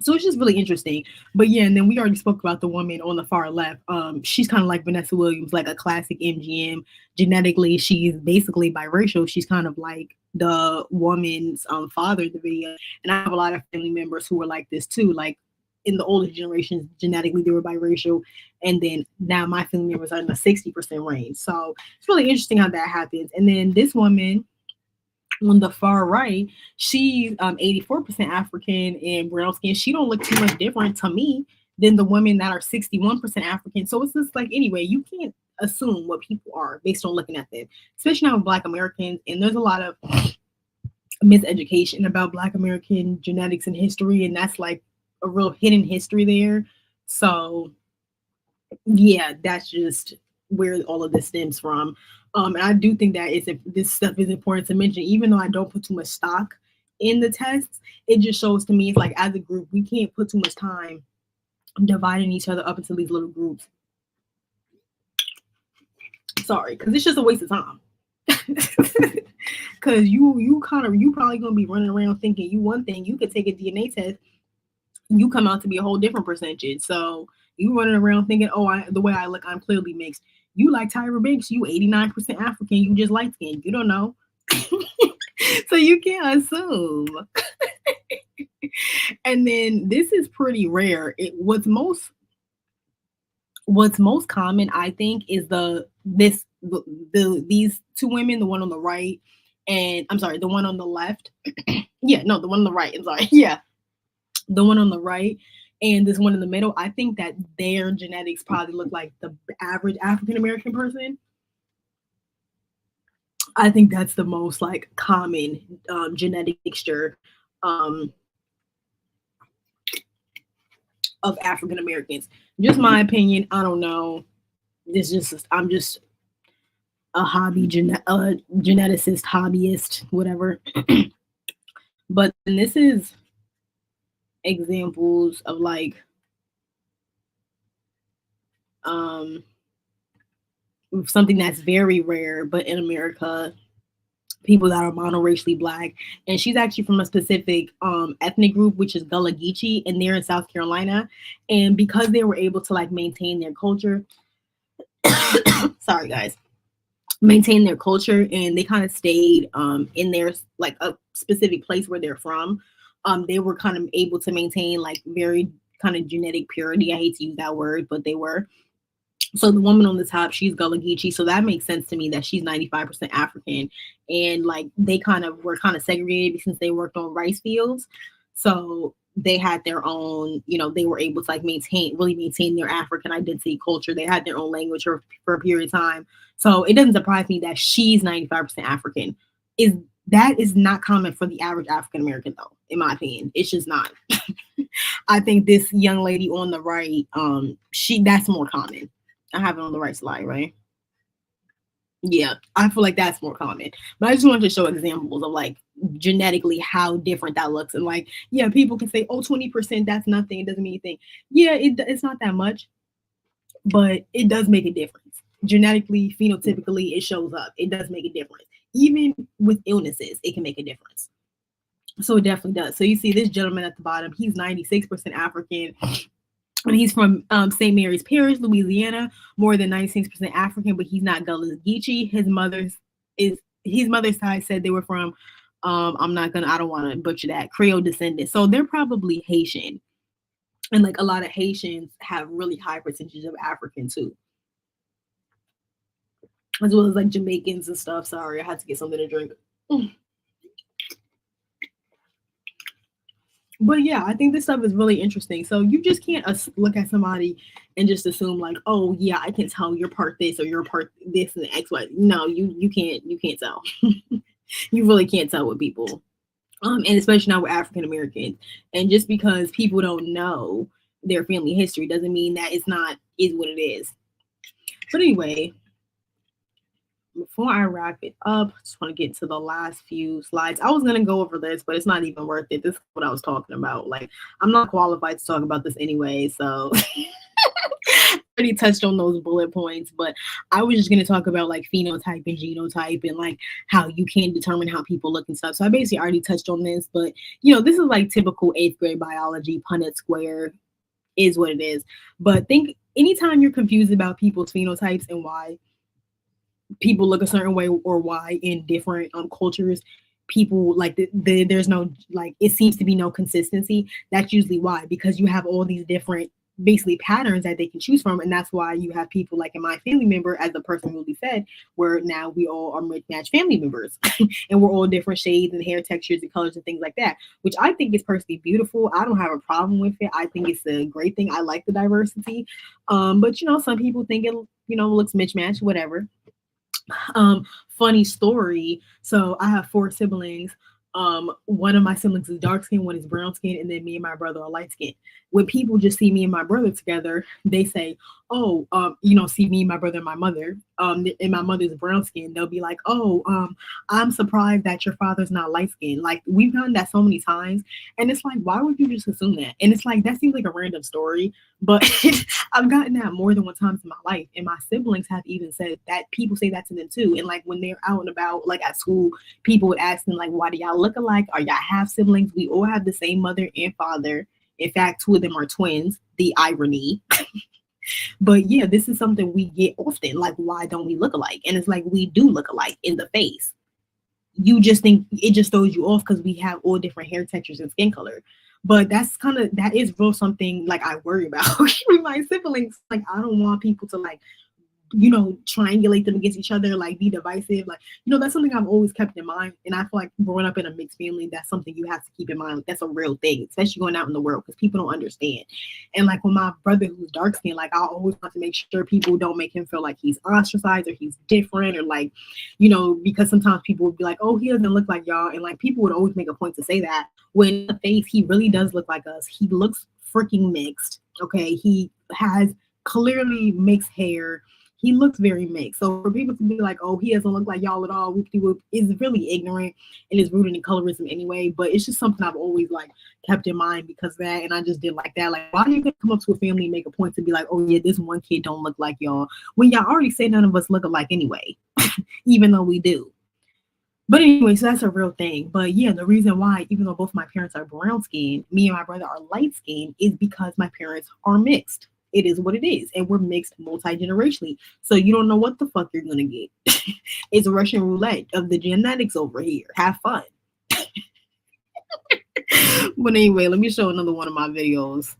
So it's just really interesting. But yeah, and then we already spoke about the woman on the far left. She's kind of like Vanessa Williams, like a classic MGM. Genetically, she's basically biracial. She's kind of like the woman's father in the video. And I have a lot of family members who are like this too. Like, in the older generations, genetically they were biracial, and then now my family members are in the 60% range. So it's really interesting how that happens. And then this woman on the far right, she's 84% African and brown skin. She don't look too much different to me than the women that are 61% African. So it's just like, anyway, you can't assume what people are based on looking at them, especially now with Black Americans. And there's a lot of miseducation about Black American genetics and history, and that's like a real hidden history there. So yeah, that's just where all of this stems from. And I do think that this stuff is important to mention, even though I don't put too much stock in the tests. It just shows to me it's like, as a group, we can't put too much time dividing each other up into these little groups. Sorry, because it's just a waste of time. Because you probably gonna be running around thinking you one thing. You could take a DNA test, you come out to be a whole different percentage. So you running around thinking, oh, the way I look, I'm clearly mixed. You like Tyra Banks, you 89% African, you just light skinned. You don't know. So you can't assume. And then this is pretty rare. What's most common, I think, is these two women, the one on the right, and I'm sorry, the one on the left. Yeah, no, the one on the right. I'm sorry. Yeah, the one on the right and this one in the middle. I think that their genetics probably look like the average African American person. I think that's the most like common genetic mixture of African Americans. Just my opinion. I don't know. I'm just a geneticist, hobbyist, whatever. But this is examples of like something that's very rare, but in America, people that are monoracially Black. And she's actually from a specific ethnic group, which is 𝙀𝙢𝙖𝙢𝙢𝙀𝙀 𝙀𝙀, and they're in South Carolina. And because they were able to like maintain their culture, sorry guys, maintain their culture, and they kind of stayed in their like a specific place where they're from. They were kind of able to maintain like very kind of genetic purity. I hate to use that word, but they were. So the woman on the top, she's 𝙀𝙢𝙖𝙢𝙀𝙀. So that makes sense to me that she's 95% African. And like they were kind of segregated since they worked on rice fields. So they had their own, they were able to like really maintain their African identity, culture. They had their own language for a period of time. So it doesn't surprise me that she's 95% African. That is not common for the average African American, though, in my opinion. It's just not. I think this young lady on the right, that's more common. I have it on the right slide, right? Yeah, I feel like that's more common. But I just wanted to show examples of like genetically how different that looks. And like, yeah, people can say, oh, 20%, that's nothing. It doesn't mean anything. Yeah, it's not that much, but it does make a difference. Genetically, phenotypically, it shows up. It does make a difference. Even with illnesses, it can make a difference. So it definitely does. So you see this gentleman at the bottom, he's 96% African. And he's from St. Mary's Parish, Louisiana, more than 96% African, but he's not 𝙀𝙢𝙖𝙢𝙀𝙀. His mother's side said they were from, I don't want to butcher that, Creole descendants. So they're probably Haitian. And like a lot of Haitians have really high percentages of African too. As well as like Jamaicans and stuff. Sorry, I had to get something to drink. But yeah, I think this stuff is really interesting. So you just can't look at somebody and just assume like, oh yeah, I can tell you're part this or you're part this and X, Y. No, you can't tell. You really can't tell with people. And especially not with African Americans. And just because people don't know their family history doesn't mean that is what it is. But anyway, before I wrap it up, I just want to get to the last few slides. I was going to go over this, but it's not even worth it. This is what I was talking about. Like, I'm not qualified to talk about this anyway, so I already touched on those bullet points, but I was just going to talk about like phenotype and genotype and like how you can determine how people look and stuff. So I basically already touched on this, but this is like typical 8th grade biology, Punnett square is what it is. But think anytime you're confused about people's phenotypes and why people look a certain way or why in different cultures, people like there's no, like, it seems to be no consistency. That's usually why, because you have all these different basically patterns that they can choose from, and that's why you have people like in my family member, as the person really said, where now we all are match family members and we're all different shades and hair textures and colors and things like that, which I think is personally beautiful. I don't have a problem with it. I think it's a great thing. I like the diversity, but you know, some people think it, you know, looks mismatched, whatever. Funny story. So I have 4 siblings. One of my siblings is dark skinned, one is brown skinned, and then me and my brother are light skinned. When people just see me and my brother together, they say, "Oh, you know, see me, my brother, and my mother, and my mother's brown skin." They'll be like, "Oh, I'm surprised that your father's not light skinned." Like, we've done that so many times, and it's like, why would you just assume that? And it's like, that seems like a random story, but I've gotten that more than one time in my life, and my siblings have even said that people say that to them too. And like when they're out and about, like at school, people would ask them like, "Why do y'all look alike? Are y'all half siblings?" We all have the same mother and father. In fact, 2 of them are twins. The irony. But yeah, this is something we get often. Like, why don't we look alike? And it's like, we do look alike in the face. You just think it just throws you off because we have all different hair textures and skin color. But that is real something like I worry about with my siblings. Like, I don't want people to like, you know, triangulate them against each other, like be divisive. Like, you know, that's something I've always kept in mind. And I feel like growing up in a mixed family, that's something you have to keep in mind. Like, that's a real thing, especially going out in the world, because people don't understand. And like with my brother who's dark skinned, like I always want to make sure people don't make him feel like he's ostracized or he's different, or like, you know, because sometimes people would be like, "Oh, he doesn't look like y'all." And like people would always make a point to say that, when in the face, he really does look like us. He looks freaking mixed. Okay. He has clearly mixed hair. He looks very mixed. So for people to be like, "Oh, he doesn't look like y'all at all," whoop-de-whoop, is really ignorant and is rooted in colorism anyway. But it's just something I've always like kept in mind because of that. And I just did like that. Like, why do you come up to a family and make a point to be like, "Oh yeah, this one kid don't look like y'all," when y'all already say none of us look alike anyway, even though we do. But anyway, so that's a real thing. But yeah, the reason why, even though both my parents are brown skinned, me and my brother are light skinned, is because my parents are mixed. It is what it is. And we're mixed multi-generationally. So you don't know what the fuck you're going to get. It's Russian roulette of the genetics over here. Have fun. But anyway, let me show another one of my videos.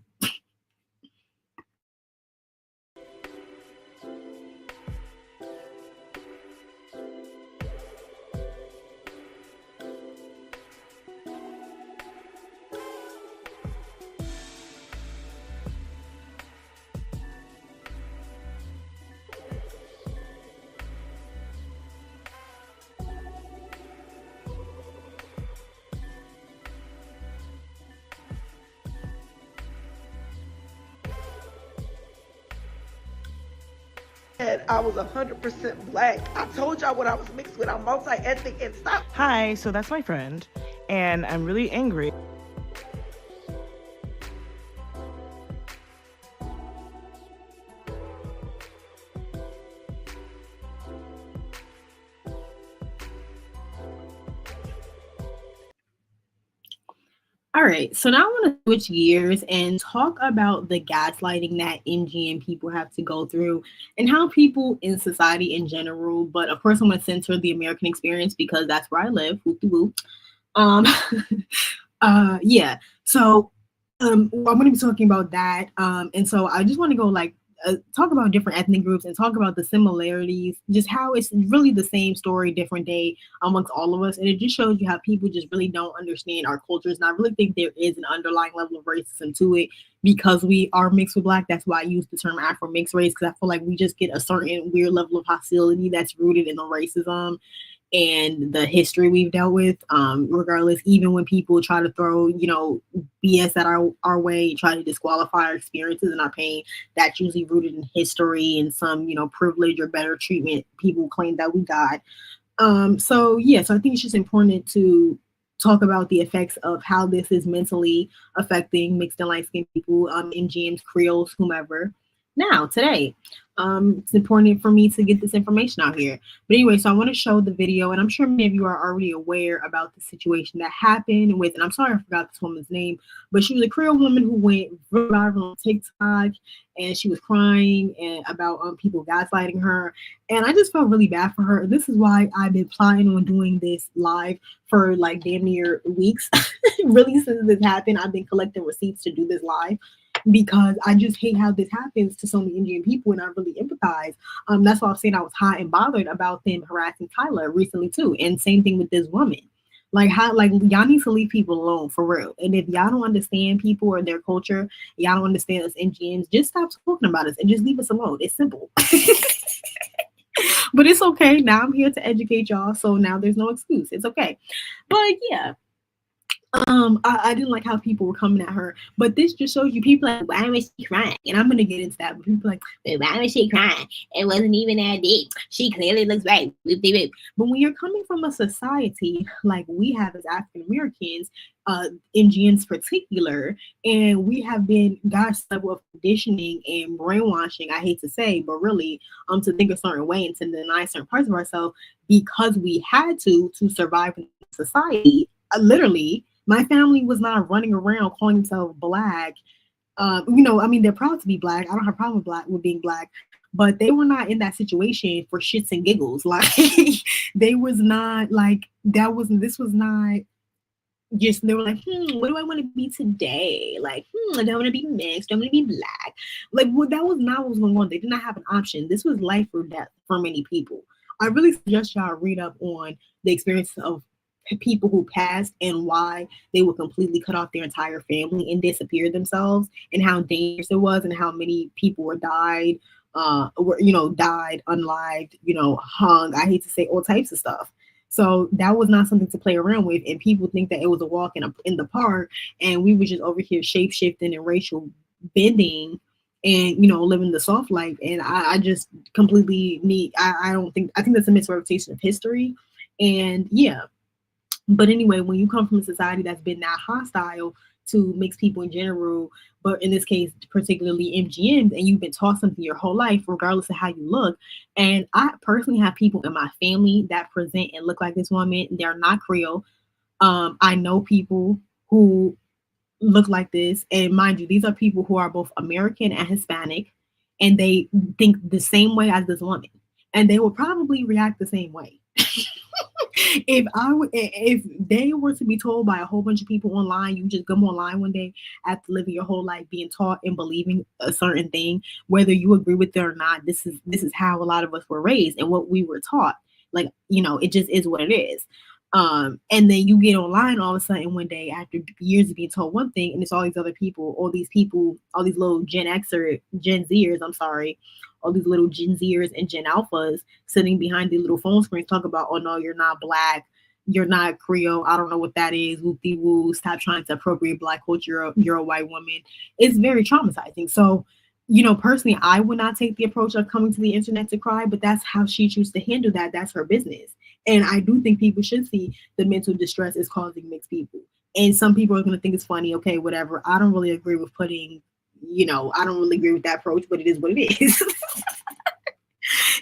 I was 100% black. I told y'all what I was mixed with. I'm multi-ethnic and stop. Hi, so that's my friend, and I'm really angry. All right, so now I want to switch gears and talk about the gaslighting that MGM people have to go through and how people in society in general, but of course I'm going to censor the American experience because that's where I live. Yeah, so I'm going to be talking about that. And so I just want to go like talk about different ethnic groups and talk about the similarities, just how it's really the same story, different day amongst all of us. And it just shows you how people just really don't understand our cultures. And I really think there is an underlying level of racism to it because we are mixed with Black. That's why I use the term Afro mixed race, because I feel like we just get a certain weird level of hostility that's rooted in the racism and the history we've dealt with, regardless, even when people try to throw, you know, BS at our way, try to disqualify our experiences and our pain, that's usually rooted in history and some, you know, privilege or better treatment people claim that we got. So yeah, so I think it's just important to talk about the effects of how this is mentally affecting mixed and light-skinned people, MGMs, Creoles, whomever. Now, today, it's important for me to get this information out here. But anyway, so I want to show the video, and I'm sure many of you are already aware about the situation that happened with, and I'm sorry I forgot this woman's name, but she was a Creole woman who went viral on TikTok, and she was crying and about people gaslighting her, and I just felt really bad for her. This is why I've been planning on doing this live for like damn near weeks. Really, since this happened, I've been collecting receipts to do this live, because I just hate how this happens to so many Indian people, and I really empathize. That's why I was saying I was hot and bothered about them harassing Tyler recently too, and same thing with this woman. Like, how, like, y'all need to leave people alone for real. And if y'all don't understand people or their culture, y'all don't understand us NGMs, just stop talking about us and just leave us alone. It's simple. But it's okay. Now I'm here to educate y'all, so now there's no excuse. It's okay. But yeah. I didn't like how people were coming at her, but this just shows you people like, why was she crying? And I'm gonna get into that, but people like, why was she crying? It wasn't even that deep. She clearly looks right. But when you're coming from a society like we have as African Americans, NGNs particular, and we have been God's level of conditioning and brainwashing, I hate to say, but really, to think a certain way and to deny certain parts of ourselves because we had to survive in society. Literally, my family was not running around calling themselves black. I mean, they're proud to be black. I don't have a problem with being black, but they were not in that situation for shits and giggles. Like, they was not like, this was not just, they were like, what do I want to be today? Like, I don't want to be mixed. I want to be black. Like, well, that was not what was going on. They did not have an option. This was life or death for many people. I really suggest y'all read up on the experience of people who passed and why they would completely cut off their entire family and disappear themselves, and how dangerous it was, and how many people were died, died, unlived, hung. I hate to say all types of stuff. So that was not something to play around with, and people think that it was a walk in the park, and we were just over here shape shifting and racial bending, and living the soft life. And I just completely I think that's a misrepresentation of history, and yeah. But anyway, when you come from a society that's been that hostile to mixed people in general, but in this case, particularly MGMs, and you've been taught something your whole life, regardless of how you look. And I personally have people in my family that present and look like this woman. They're not Creole. I know people who look like this. And mind you, these are people who are both American and Hispanic, and they think the same way as this woman. And they will probably react the same way. If they were to be told by a whole bunch of people online, you just come online one day after living your whole life being taught and believing a certain thing, whether you agree with it or not, this is how a lot of us were raised and what we were taught. Like, it just is what it is. And then you get online all of a sudden one day after years of being told one thing, and it's all these other people, all these little Gen Zers, all these little Gen Zers and Gen Alphas sitting behind the little phone screens talk about, oh no, you're not black, you're not Creole, I don't know what that is, whoop-de-woo, stop trying to appropriate black culture, you're a white woman. It's very traumatizing. So, personally, I would not take the approach of coming to the internet to cry, but that's how she chooses to handle that. That's her business. And I do think people should see the mental distress is causing mixed people. And some people are going to think it's funny. Okay, whatever. I don't really agree with I don't really agree with that approach, but it is what it is.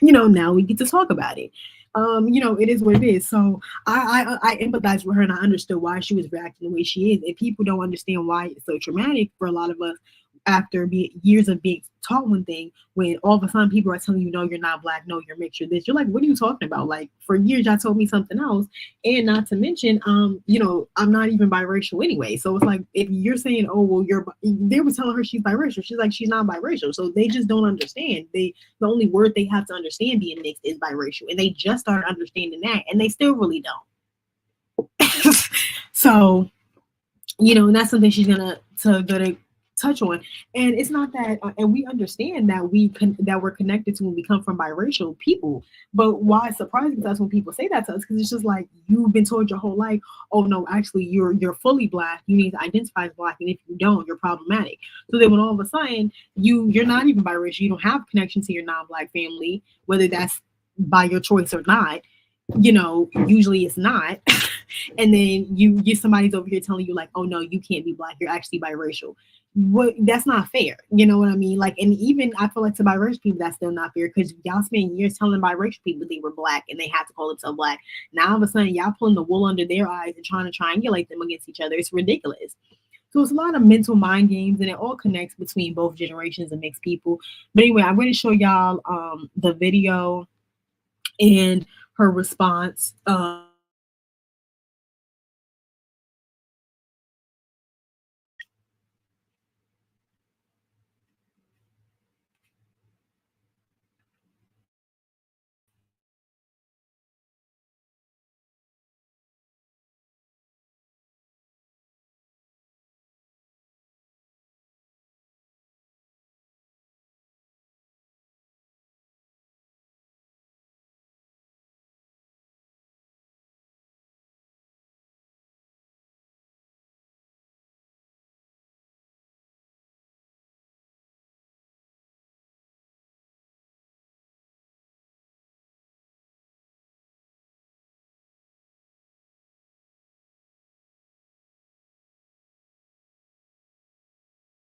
Now we get to talk about it. It is what it is. So I empathize with her, and I understood why she was reacting the way she is. And people don't understand why it's so traumatic for a lot of us after years of being taught one thing, when all of a sudden people are telling you, no, you're not black, no, you're mixed, you're this. You're like, what are you talking about? Like, for years y'all told me something else. And not to mention, I'm not even biracial anyway. So it's like, if you're saying, oh, well, they were telling her she's biracial. She's like, she's not biracial. So they just don't understand. The only word they have to understand being mixed is biracial. And they just started understanding that, and they still really don't. So, and that's something she's gonna touch on. And it's not that, and we understand that that we're connected to when we come from biracial people, but why it's surprising to us when people say that to us, because it's just like, you've been told your whole life, oh no, actually you're fully black, you need to identify as black, and if you don't, you're problematic. So then when all of a sudden you're not even biracial, you don't have connection to your non-black family, whether that's by your choice or not, usually it's not. And then somebody's over here telling you like, oh no, you can't be black, you're actually biracial. that's not fair. You know what I mean? Like, and even I feel like to biracial people, that's still not fair, because y'all spent years telling biracial people they were black and they had to call themselves black. Now all of a sudden y'all pulling the wool under their eyes and trying to triangulate them against each other. It's ridiculous. So it's a lot of mental mind games, and it all connects between both generations of mixed people. But anyway, I'm going to show y'all the video and her response.